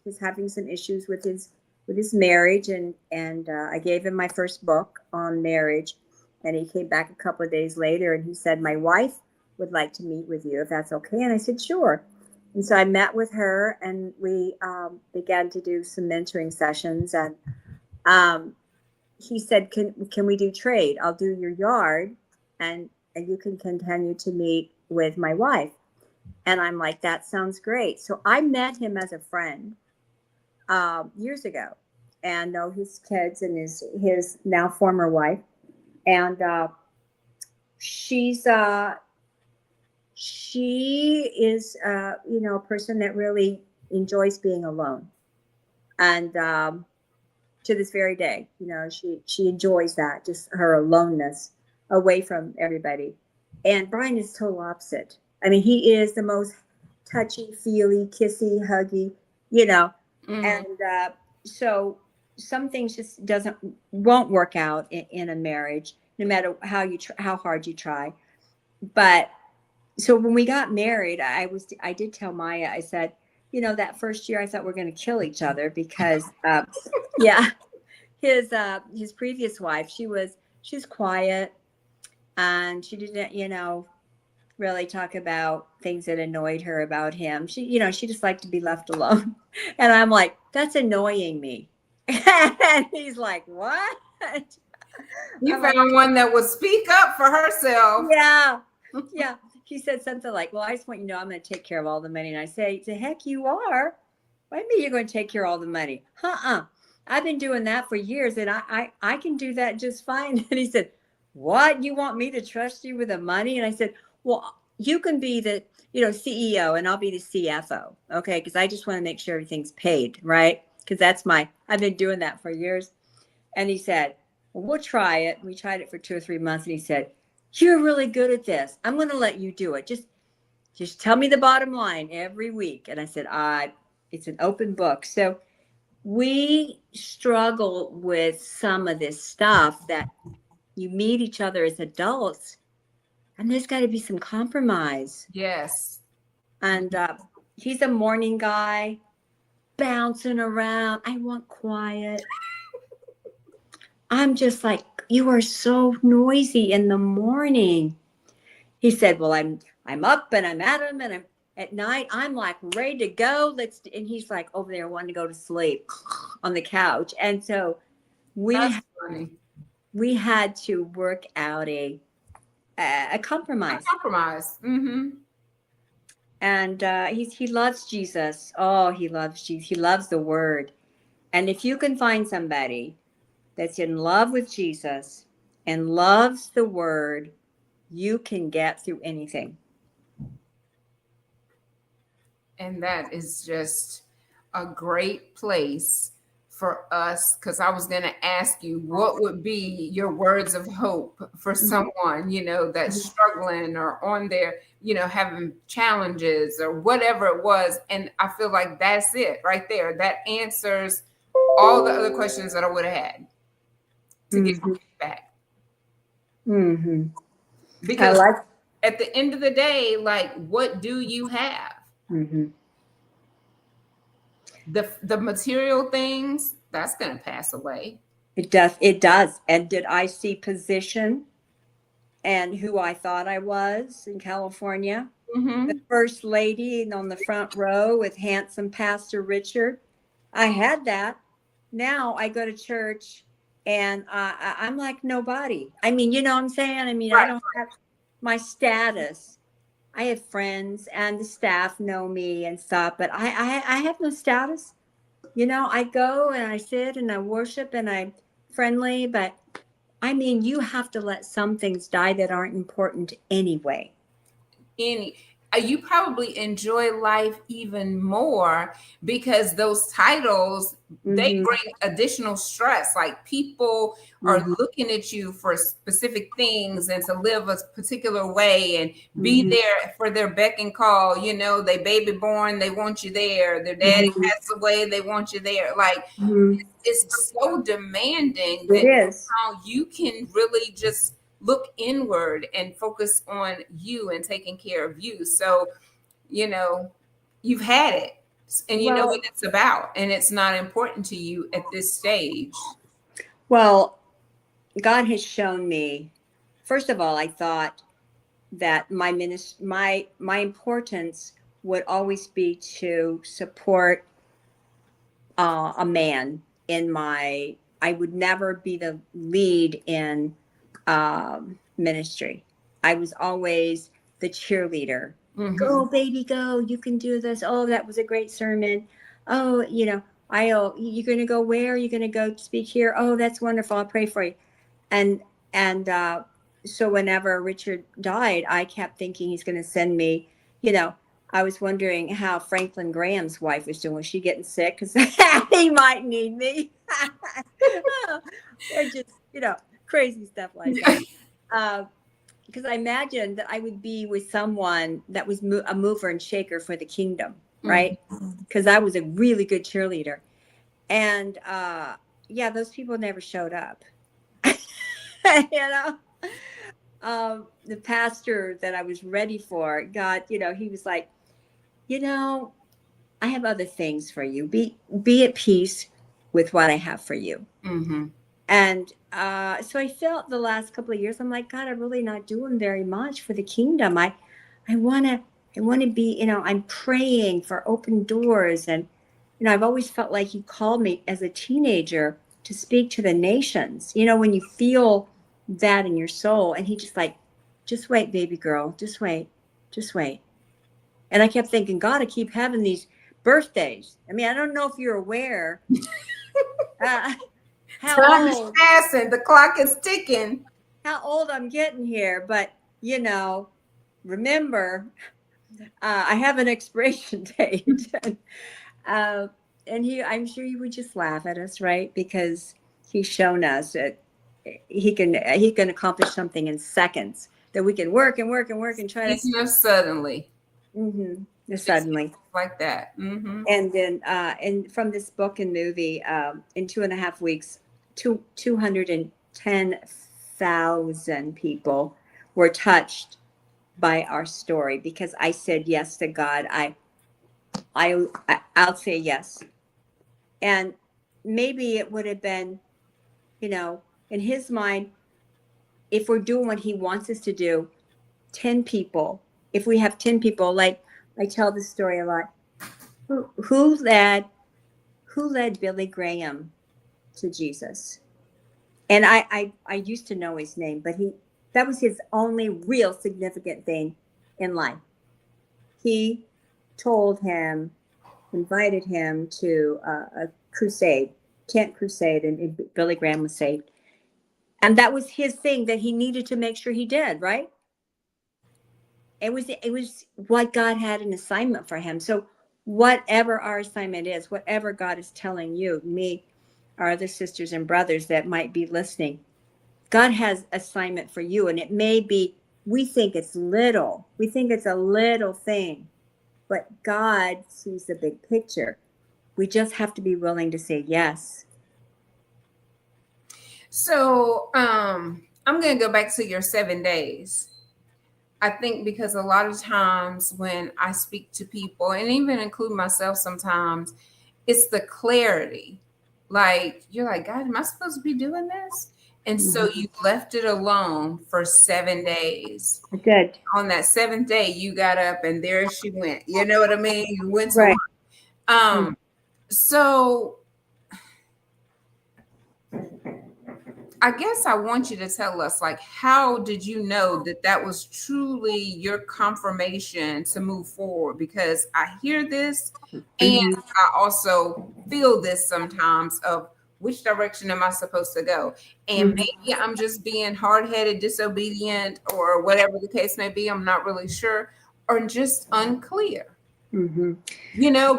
he's having some issues with his marriage, and I gave him my first book on marriage, and he came back a couple of days later and he said, my wife would like to meet with you if that's okay, and I said sure. And so I met with her, and we began to do some mentoring sessions, and um, he said, can we do trade? I'll do your yard, and you can continue to meet with my wife. And I'm like, that sounds great. So I met him as a friend years ago, and know his kids and his now former wife. And she's she is a person that really enjoys being alone, and to this very day, she enjoys that, just her aloneness away from everybody. And Brian is total opposite. I mean, he is the most touchy feely, kissy, huggy, you know. Mm-hmm. And so some things just won't work out in a marriage, no matter how hard you try. But so when we got married, I did tell Maya, I said, that first year I thought we're going to kill each other because yeah, his previous wife, she's quiet, and she didn't really talk about things that annoyed her about him. She just liked to be left alone. And I'm like, that's annoying me. And he's like, what? You I'm like, found one that would speak up for herself. yeah. Yeah. He said something like, well, I just want you to know I'm going to take care of all the money. And I say, the heck you are. What do you mean you're going to take care of all the money? I've been doing that for years, and I can do that just fine. And he said, what? You want me to trust you with the money? And I said, well, you can be the CEO, and I'll be the CFO. Okay. Because I just want to make sure everything's paid, right? Because I've been doing that for years. And he said, well, we'll try it. We tried it for 2 or 3 months, and he said, you're really good at this. I'm going to let you do it. Just tell me the bottom line every week. And I said, it's an open book. So we struggle with some of this stuff that you meet each other as adults, and there's got to be some compromise. Yes. And he's a morning guy, bouncing around. I want quiet. I'm just like, you are so noisy in the morning. He said, well, I'm up and I'm at him, and I'm at night, I'm like ready to go. And he's like over there wanting to go to sleep on the couch. And so That's funny. we had to work out a compromise. A compromise. Mm-hmm. And he loves Jesus. Oh, he loves Jesus. He loves the word. And if you can find somebody that's in love with Jesus and loves the word, you can get through anything. And that is just a great place for us, because I was going to ask you what would be your words of hope for someone, that's struggling or on their, having challenges or whatever it was. And I feel like that's it right there. That answers all the other questions that I would have had to get back. Mm-hmm. Because at the end of the day, like, what do you have? Mm-hmm. The material things, that's going to pass away. It does. And did I see position and who I thought I was in California? Mm-hmm. The first lady on the front row with handsome Pastor Richard. I had that. Now I go to church and I'm like nobody. I mean, you know what I'm saying? I mean, Right. I don't have my status. I have friends and the staff know me and stuff, but I have no status. I go and I sit and I worship and I'm friendly, but I mean, you have to let some things die that aren't important anyway. you probably enjoy life even more because those titles, they Mm-hmm. bring additional stress. Like people are Mm-hmm. looking at you for specific things and to live a particular way and be Mm-hmm. there for their beck and call. You know, they baby born, they want you there. Their daddy Mm-hmm. passed away, they want you there. Like Mm-hmm. it's so demanding It that is. now you can really just look inward and focus on you and taking care of you. So, you know, you've had it and you know what Well, it's about, and it's not important to you at this stage. well, God has shown me. First of all, I thought that my importance would always be to support a man in my. I would never be the lead in ministry. I was always the cheerleader. Mm-hmm. Go, baby, go! You can do this. Oh, that was a great sermon. Oh, you're going to go where? You're going to go speak here. Oh, that's wonderful. I'll pray for you. And and so whenever Richard died, I kept thinking he's going to send me. You know, I was wondering how Franklin Graham's wife was doing. Was she getting sick? Because he might need me. Or just crazy stuff like that. Because I imagined that I would be with someone that was a mover and shaker for the kingdom, right? Because I was a really good cheerleader, and yeah, those people never showed up. you know the pastor that I was ready for, God, he was like, I have other things for you. Be at peace with what I have for you. Mm-hmm. And so I felt the last couple of years, I'm like, God, I'm really not doing very much for the kingdom. I want to be, I'm praying for open doors. And, I've always felt like he called me as a teenager to speak to the nations, when you feel that in your soul. And he just like, just wait, baby girl, just wait. And I kept thinking, God, I keep having these birthdays. I mean, I don't know if you're aware uh, how Time is old passing, the clock is ticking. I'm getting here, but remember, I have an expiration date. uh, and I'm sure he would just laugh at us, right? Because he's shown us that he can accomplish something in seconds. That we can work and work and work and try to. Speaking of suddenly, just Suddenly. like that. Mm-hmm. And then, and from this book and movie, in 2.5 weeks, 210,000 people were touched by our story because I said yes to God. I'll say yes. And maybe it would have been, in his mind, if we're doing what he wants us to do, 10 people, if we have 10 people, like I tell this story a lot, who led Billy Graham to Jesus? And I used to know his name, but that was his only real significant thing in life. He invited him to a crusade, tent crusade, and Billy Graham was saved. And that was his thing that he needed to make sure he did, right? It was what God had an assignment for him. So whatever our assignment is, whatever God is telling you, me, our other sisters and brothers that might be listening, God has assignment for you. And it may be, we think it's little. We think it's a little thing, but God sees the big picture. We just have to be willing to say yes. So, I'm going to go back to your 7 days. I think because a lot of times when I speak to people, and even include myself sometimes, it's the clarity. Like, you're like, God, am I supposed to be doing this? And so Mhm. you left it alone for 7 days. I did. On that seventh day, you got up and there she went. You know what I mean? You went to work. Right. Um, so I guess I want you to tell us, like, how did you know that that was truly your confirmation to move forward? Because I hear this and Mhm. I also feel this sometimes of which direction am I supposed to go? And Mhm. maybe I'm just being hard headed, disobedient, or whatever the case may be. I'm not really sure. are just unclear. Mm-hmm.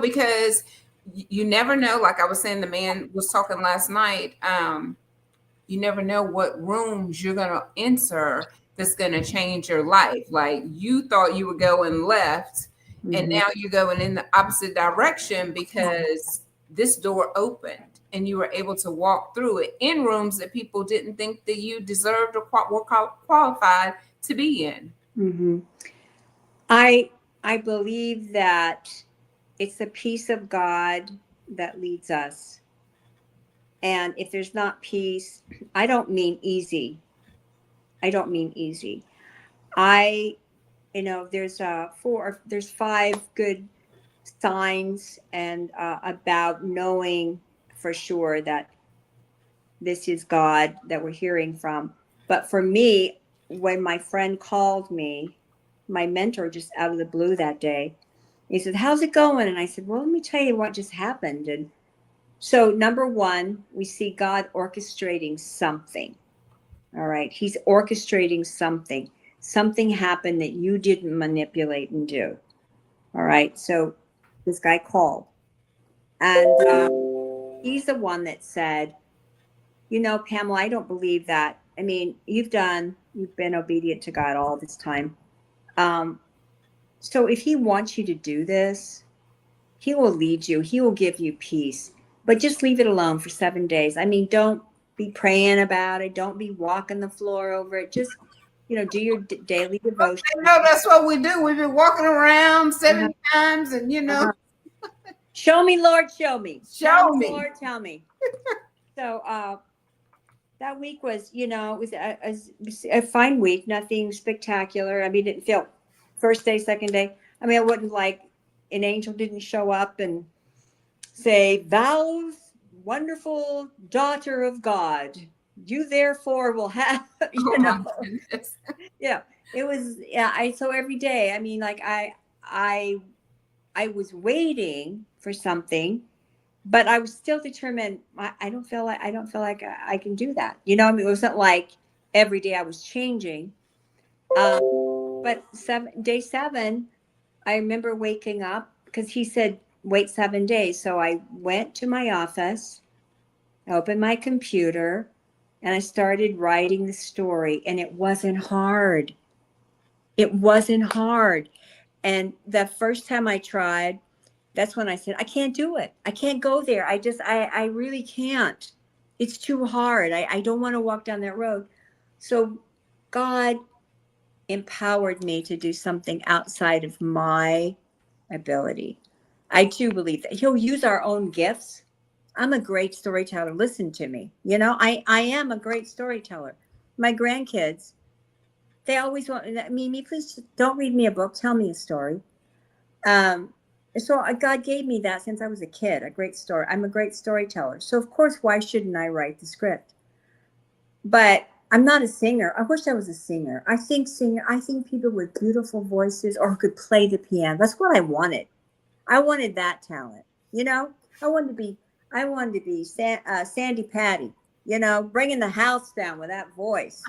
Because you never know. Like I was saying, the man was talking last night. You never know what rooms you're going to enter that's going to change your life. Like you thought you were going left, and Mm-hmm. now you're going in the opposite direction because this door opened and you were able to walk through it in rooms that people didn't think that you deserved or were qualified to be in. Mm-hmm. I believe that it's the peace of God that leads us. And if there's not peace, I don't mean easy. I don't mean easy. I, there's 5 good signs and about knowing for sure that this is God that we're hearing from. But for me, when my friend called me, my mentor just out of the blue that day, he said, "How's it going?" And I said, "Well, let me tell you what just happened." And so, number one, we see God orchestrating something. All right. He's orchestrating something. Something happened that you didn't manipulate and do. All right. So, this guy called, and he's the one that said, Pamela, I don't believe that. I mean, you've been obedient to God all this time. Um, so if he wants you to do this, he will lead you. He will give you peace, but just leave it alone for 7 days. I mean, don't be praying about it. Don't be walking the floor over it. Just, do your daily devotion. No, that's what we do. We've been walking around Uh-huh, 7 times, and uh-huh. Show me, Lord, show me. Tell show me, me. Lord, tell me. So, that week was, it was a fine week, nothing spectacular. I mean, it didn't feel first day, second day. I mean, I wouldn't like an angel didn't show up and say, "Thou wonderful daughter of God, you therefore will have," Oh my goodness. yeah, it was, yeah. So every day, I mean, like I, I was waiting for something, but I was still determined. I don't feel like I can do that. I mean, it wasn't like every day I was changing. But day 7, I remember waking up because he said wait 7 days. So I went to my office, I opened my computer, and I started writing the story. And it wasn't hard. It wasn't hard. And the first time I tried, that's when I said, I can't do it. I can't go there. I really can't. It's too hard. I don't want to walk down that road. So God empowered me to do something outside of my ability. I too believe that He'll use our own gifts. I'm a great storyteller. Listen to me. I am a great storyteller. My grandkids, they always want, Mimi, please don't read me a book. Tell me a story. So God gave me that since I was a kid, a great story. I'm a great storyteller. So of course, why shouldn't I write the script? But I'm not a singer. I wish I was a singer. I think people with beautiful voices or who could play the piano. That's what I wanted. I wanted that talent. I wanted to be, Sandy Patty, bringing the house down with that voice,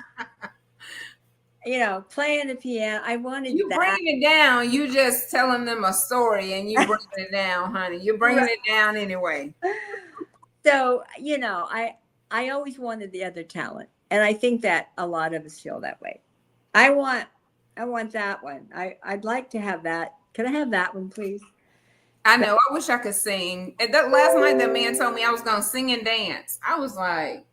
playing the piano. I wanted You that. bringing it down. You just telling them a story, and you bringing it down, honey. You're bringing Right. it down anyway. So, I always wanted the other talent. And I think that a lot of us feel that way. I want I want that one. I'd like to have that. Can I have that one, please? I know. I wish I could sing. And that last night, that man told me I was gonna sing and dance. I was like,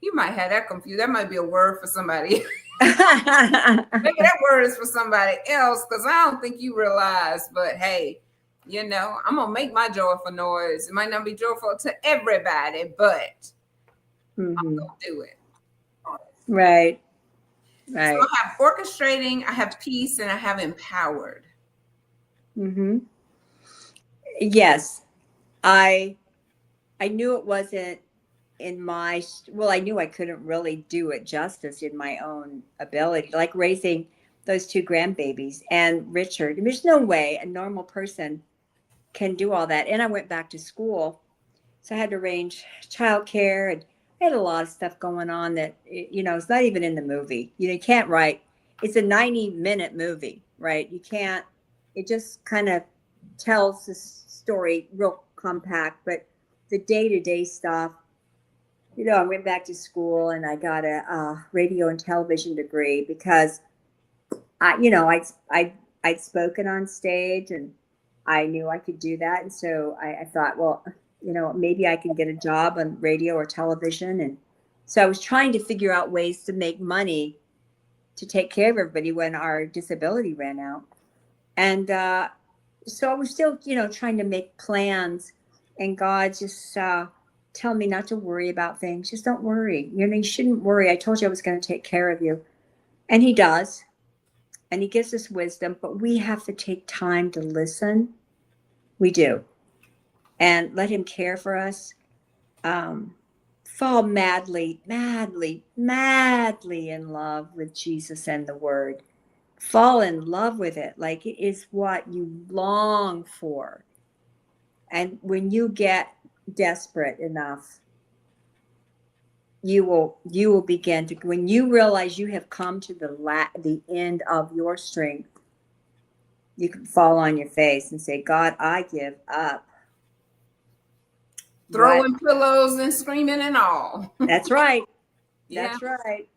you might have that confused. That might be a word for somebody. Maybe that word is for somebody else because I don't think you realize. But hey, I'm gonna make my joyful noise. It might not be joyful to everybody, but I'm Mhm. gonna do it. Right. So Right. I have orchestrating, I have peace, and I have empowered. Hmm. Yes. I I knew it wasn't in my, well, I knew I couldn't really do it justice in my own ability, like raising those 2 grandbabies and Richard. There's no way a normal person can do all that. And I went back to school, so I had to arrange childcare, and I had a lot of stuff going on that it's not even in the movie. You can't write. It's a 90-minute movie, right? You can't. it just kind of tells the story real compact, but the day-to-day stuff, I went back to school and I got a radio and television degree because I'd spoken on stage and I knew I could do that. And so I thought, well, maybe I can get a job on radio or television. And so I was trying to figure out ways to make money to take care of everybody when our disability ran out. And so I was still, trying to make plans. And God just tell me not to worry about things. Just don't worry. You shouldn't worry. I told you I was going to take care of you. And he does. And he gives us wisdom, but we have to take time to listen. We do. And let him care for us. Fall madly, madly, madly in love with Jesus and the Word. Fall in love with it like it is what you long for. And when you get desperate enough, you will begin to, when you realize you have come to the end of your strength, you can fall on your face and say, God, I give up. Throwing pillows and screaming and all. That's right. Yeah. That's right.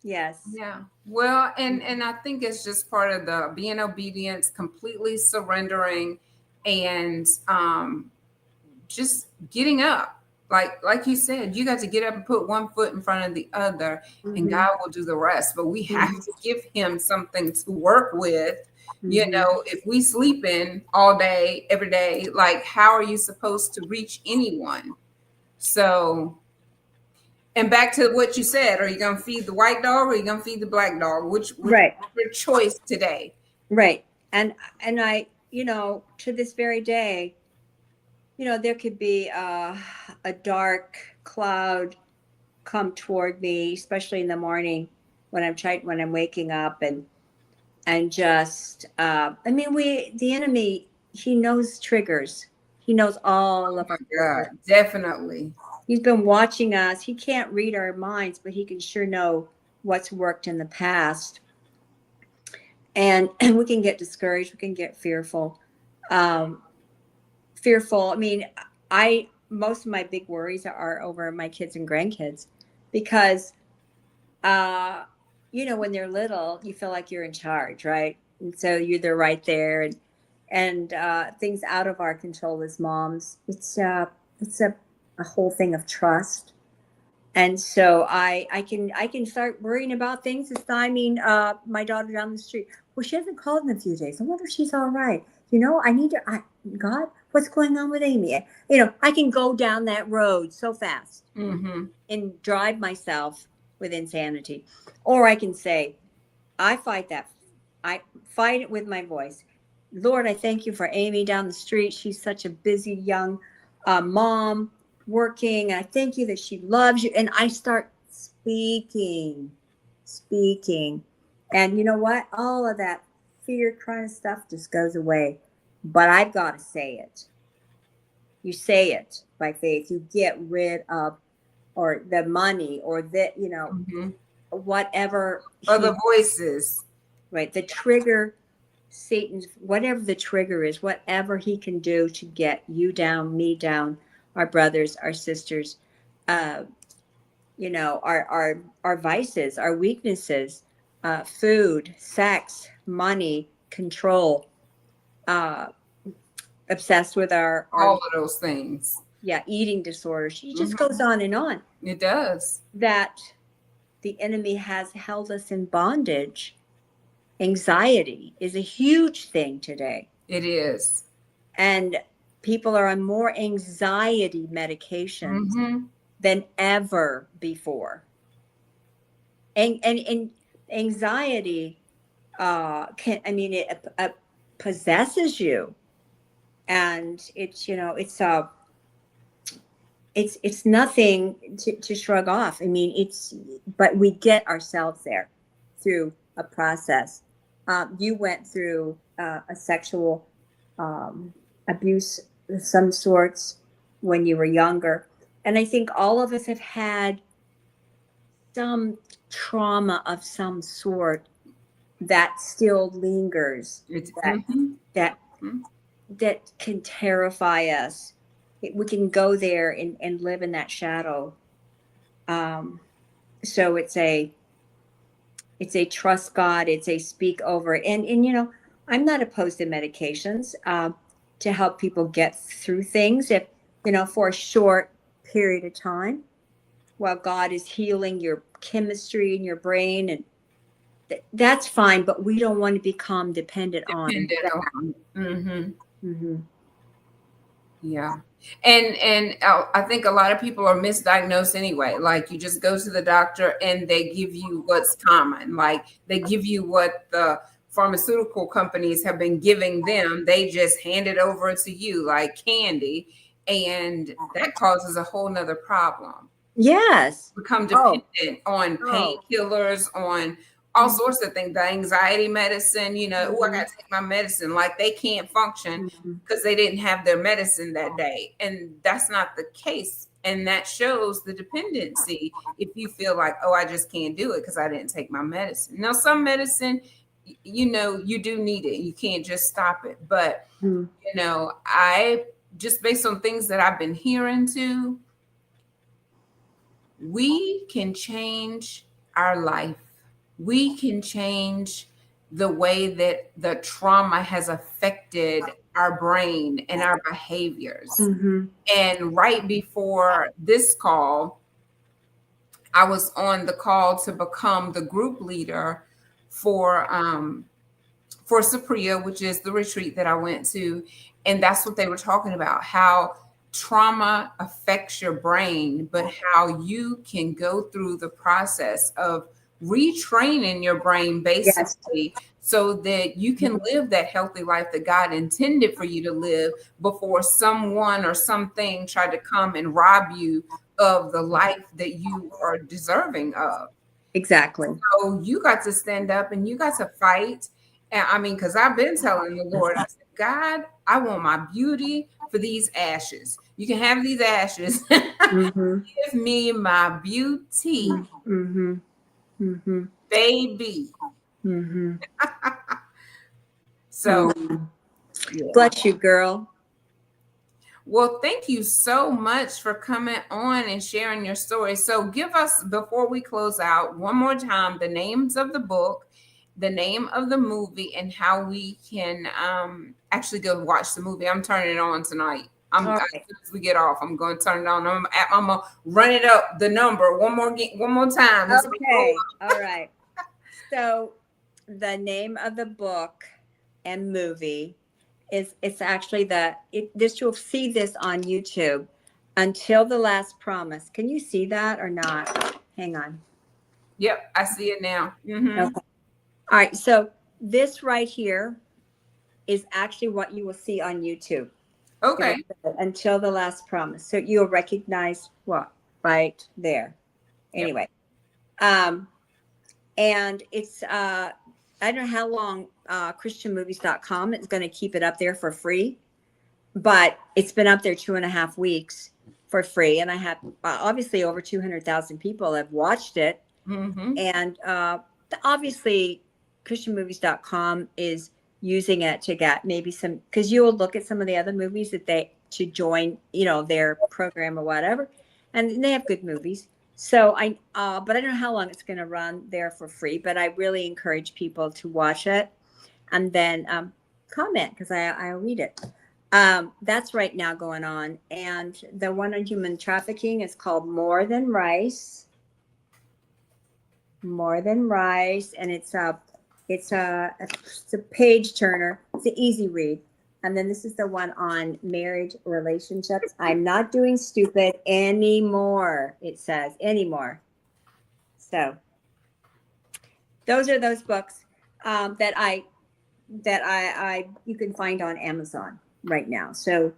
Yes. Yeah. Well, and I think it's just part of the being obedient, completely surrendering, and just getting up. Like you said, you got to get up and put one foot in front of the other, and God will do the rest. But we have to give him something to work with. If we sleeping all day, every day, like how are you supposed to reach anyone? So, and back to what you said, are you going to feed the white dog or are you going to feed the black dog? Which right. Your choice today? Right. And I, to this very day, there could be a dark cloud come toward me, especially in the morning when I'm waking up and just, the enemy, he knows triggers. He knows all of our triggers. Definitely. He's been watching us. He can't read our minds, but he can sure know what's worked in the past. And we can get discouraged. We can get fearful. Fearful. Most of my big worries are over my kids and grandkids because, when they're little, you feel like you're in charge, right? And so they're right there, and things out of our control as moms. It's a whole thing of trust. And so I can start worrying about things. My daughter down the street. Well, she hasn't called in a few days. I wonder if she's all right. God, what's going on with Amy? I can go down that road so fast and drive myself with insanity. Or I can say, I fight it with my voice. Lord, I thank you for Amy down the street. She's such a busy young mom working. I thank you that she loves you. And I start speaking. And you know what? All of that fear kind of stuff just goes away. But I've got to say it. You say it by faith. You get rid of or the money or whatever. Other voices. Right. The trigger, Satan's, whatever the trigger is, whatever he can do to get you down, me down, our brothers, our sisters, our vices, our weaknesses, food, sex, money, control, obsessed with our all of those things. Yeah, eating disorders. She just goes on and on. It does. That the enemy has held us in bondage. Anxiety is a huge thing today. It is. And people are on more anxiety medications than ever before. And anxiety it possesses you. And it's nothing to shrug off. But we get ourselves there through a process. You went through a sexual abuse of some sorts when you were younger. And I think all of us have had some trauma of some sort that still lingers, It's that that mhm. that can terrify us. We can go there and live in that shadow. Um, so it's a trust God, it's a speak over, and I'm not opposed to medications to help people get through things, if for a short period of time, while God is healing your chemistry in your brain, and that's fine. But we don't want to become dependent on Dependent that. on. Mm-hmm. Hmm. Yeah. And I think a lot of people are misdiagnosed anyway. Like you just go to the doctor and they give you what's common. Like they give you what the pharmaceutical companies have been giving them. They just hand it over to you like candy. And that causes a whole nother problem. Yes. Become Oh. dependent on Oh. painkillers, on all sorts of things, the anxiety medicine, oh, I Mm-hmm. got to take my medicine. Like they can't function Mm-hmm. because they didn't have their medicine that day. And that's not the case. And that shows the dependency if you feel like, oh, I just can't do it because I didn't take my medicine. Now, some medicine, you do need it. You can't just stop it. But, I just based on things that I've been hearing too, we can change our life. We can change the way that the trauma has affected our brain and our behaviors. Mm-hmm. And right before this call, I was on the call to become the group leader for Sapria, which is the retreat that I went to. And that's what they were talking about, how trauma affects your brain, but how you can go through the process of retraining your brain Yes. basically so that you can live that healthy life that God intended for you to live before someone or something tried to come and rob you of the life that you are deserving of. Exactly. So you got to stand up and you got to fight. And I mean, because I've been telling the Lord, I said, God, I want my beauty for these ashes. You can have these ashes. Mm-hmm. Give me my beauty, Mm-hmm. Mm-hmm. baby. Mm-hmm. So, yeah. Bless you, girl. Well, thank you so much for coming on and sharing your story. So, give us, before we close out, one more time the names of the book, the name of the movie, and how we can actually go watch the movie. I'm turning it on tonight. All As right. soon as we get off, I'm going to turn it on. I'm gonna run it up the number one more time. It's gonna go Okay. All right. So the name of the book and movie is, it's actually this, you'll see this on YouTube, Until the Last Promise. Can you see that or not? Hang on. Yep, I see it now. Mm-hmm. Okay. All right. So this right here is actually what you will see on YouTube. Okay. Until the Last Promise. So you'll recognize what right there. Yep. Anyway, and it's I don't know how long christianmovies.com is going to keep it up there for free, but it's been up there 2.5 weeks for free, and I have obviously over 200,000 people have watched it. Mm-hmm. And obviously christianmovies.com is using it to get maybe some, because you will look at some of the other movies that they to join their program or whatever, and they have good movies. So but I don't know how long it's going to run there for free, but I really encourage people to watch it and then comment, because I'll read it. That's right now going on. And the one on human trafficking is called More Than Rice. More Than Rice, and it's a page turner. It's an easy read. And then this is the one on marriage relationships. I'm not doing stupid anymore. It says anymore. So those are those books that I you can find on Amazon right now. So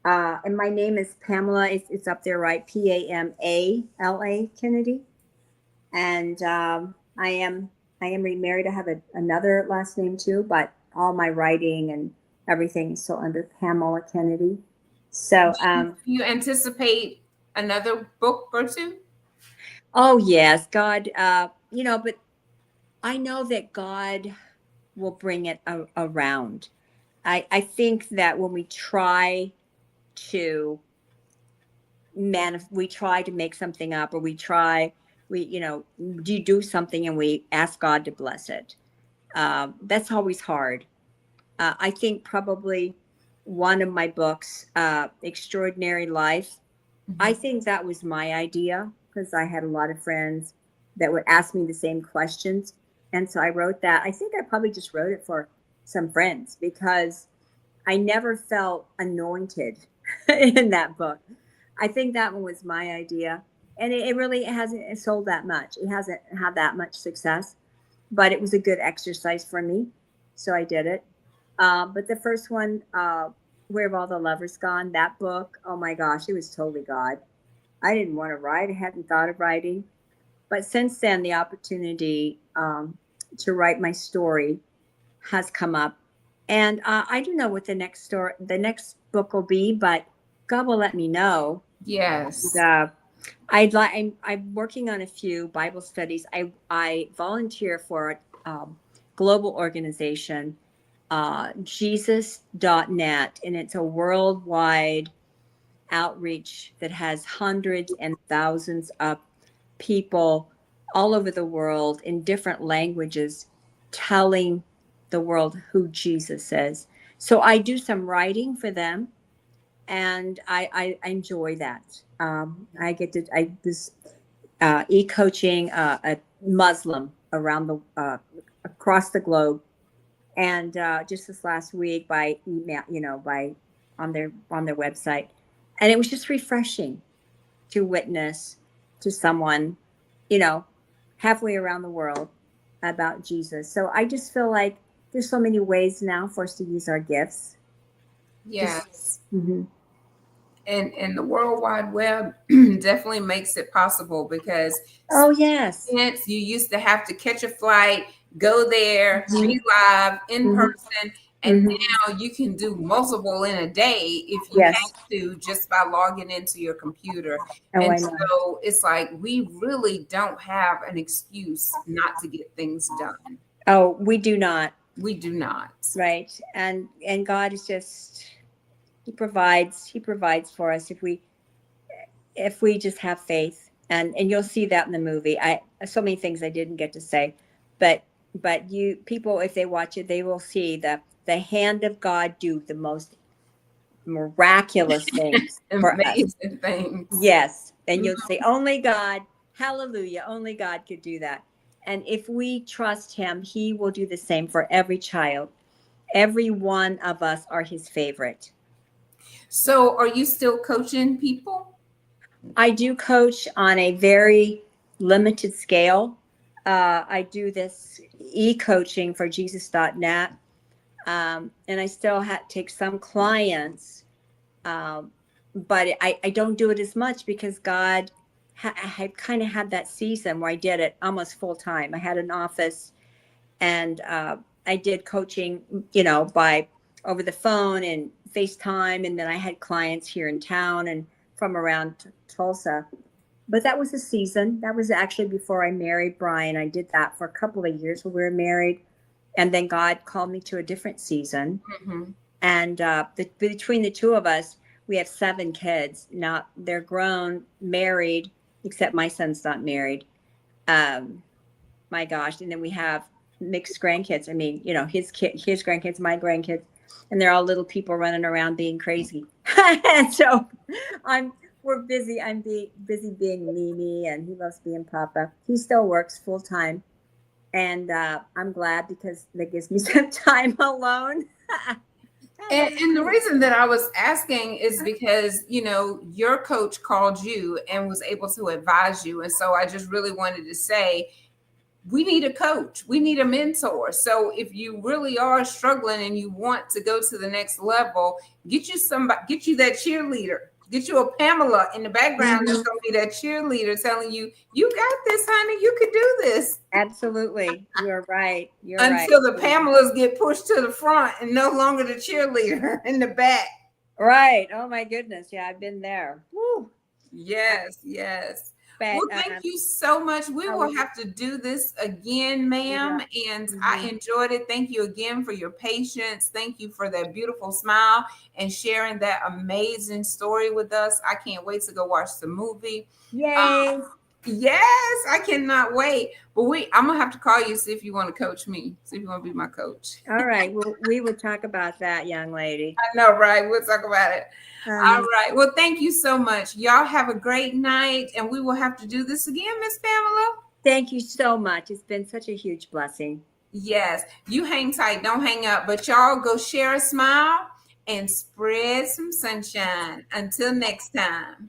and my name is Pamela. It's up there, right? Pamala Kennedy. And I am remarried. I have another last name too, but all my writing and everything is still under Pamela Kennedy. So Do you anticipate another book or two? oh yes, God, but I know that God. will bring it around. I think that when we try to we try to make something up, or we do something and we ask God to bless it. That's always hard. I think probably one of my books, Extraordinary Life, I Mhm. think that was my idea because I had a lot of friends that would ask me the same questions. And so I wrote that. I think I probably just wrote it for some friends because I never felt anointed in that book. I think that one was my idea. And it really hasn't sold that much. It hasn't had that much success, but it was a good exercise for me. So I did it. But the first one, Where Have All the Lovers Gone? That book, oh my gosh, it was totally God. I didn't want to write. I hadn't thought of writing. But since then, the opportunity to write my story has come up. And I don't know what the next book will be, but God will let me know. And, Yes. I'm working on a few Bible studies. I volunteer for a global organization, Jesus.net, and it's a worldwide outreach that has hundreds and thousands of people all over the world in different languages telling the world who Jesus is. So I do some writing for them, and I enjoy that. I get to I was e-coaching a Muslim around the across the globe, and just this last week by email, by on their website, and it was just refreshing to witness to someone, you know, halfway around the world about Jesus. So I just feel like there's so many ways now for us to use our gifts. Just Yes. mhm. And the World Wide Web definitely makes it possible because Oh yes. events, you used to have to catch a flight, go there, Hmm. be live in Hmm. person, and Hmm. now you can do multiple in a day if you Yes. have to, just by logging into your computer. Oh, And I know. so it's like we really don't have an excuse not to get things done. Oh, we do not. We do not. Right. And God is just he provides for us if we just have faith, and you'll see that in the movie. I So many things I didn't get to say, but you people, if they watch it, they will see the hand of God do the most miraculous things for us. Amazing things. Yes, and Mhm. you'll say only God, hallelujah, only God could do that. And if we trust him, he will do the same for every child. Every one of us are his favorite. So, are you still coaching people? I do coach on a very limited scale. I do this e-coaching for Jesus.net, and I still take some clients, um, but I don't do it as much because God I had kind of had that season where I did it almost full time. I had an office, and I did coaching, by over the phone and FaceTime, and then I had clients here in town and from around Tulsa. But that was a season. That was actually before I married Brian. I did that for a couple of years when we were married, and then God called me to a different season. Mhm. And between the two of us, we have 7 kids. Now they're grown, married, except my son's not married. Um, my gosh! And then we have mixed grandkids. I mean, his grandkids, my grandkids, and they're all little people running around being crazy. And so I'm we're busy. Busy being Mimi, and he loves being Papa. He still works full time, and I'm glad because that gives me some time alone. And the Hallelujah. reason that I was asking is because, your coach called you and was able to advise you. And so I just really wanted to say, we need a coach, we need a mentor. So if you really are struggling and you want to go to the next level, get you that cheerleader. Get you a Pamela in the background that's Mhm. going to be that cheerleader telling you, you got this, honey, you could do this. Absolutely, you're right. You're right. Until the Pamelas get pushed to the front and no longer the cheerleader in the back. Right. Oh my goodness. Yeah, I've been there. Woo. Yes, yes. But Well, thank you so much. We I will was, have to do this again, we ma'am. will. And I Mhm. enjoyed it. Thank you again for your patience. Thank you for that beautiful smile and sharing that amazing story with us. I can't wait to go watch the movie. Yay! Yes, I cannot wait. But I'm gonna have to call you, see if you want to coach me. See if you want to be my coach. All right. Well, we will talk about that, young lady. I know, right? We'll talk about it. All Um, right. Well, thank you so much. Y'all have a great night, and we will have to do this again, Miss Pamela. Thank you so much. It's been such a huge blessing. Yes, you hang tight, don't hang up, but y'all go share a smile and spread some sunshine. Until next time.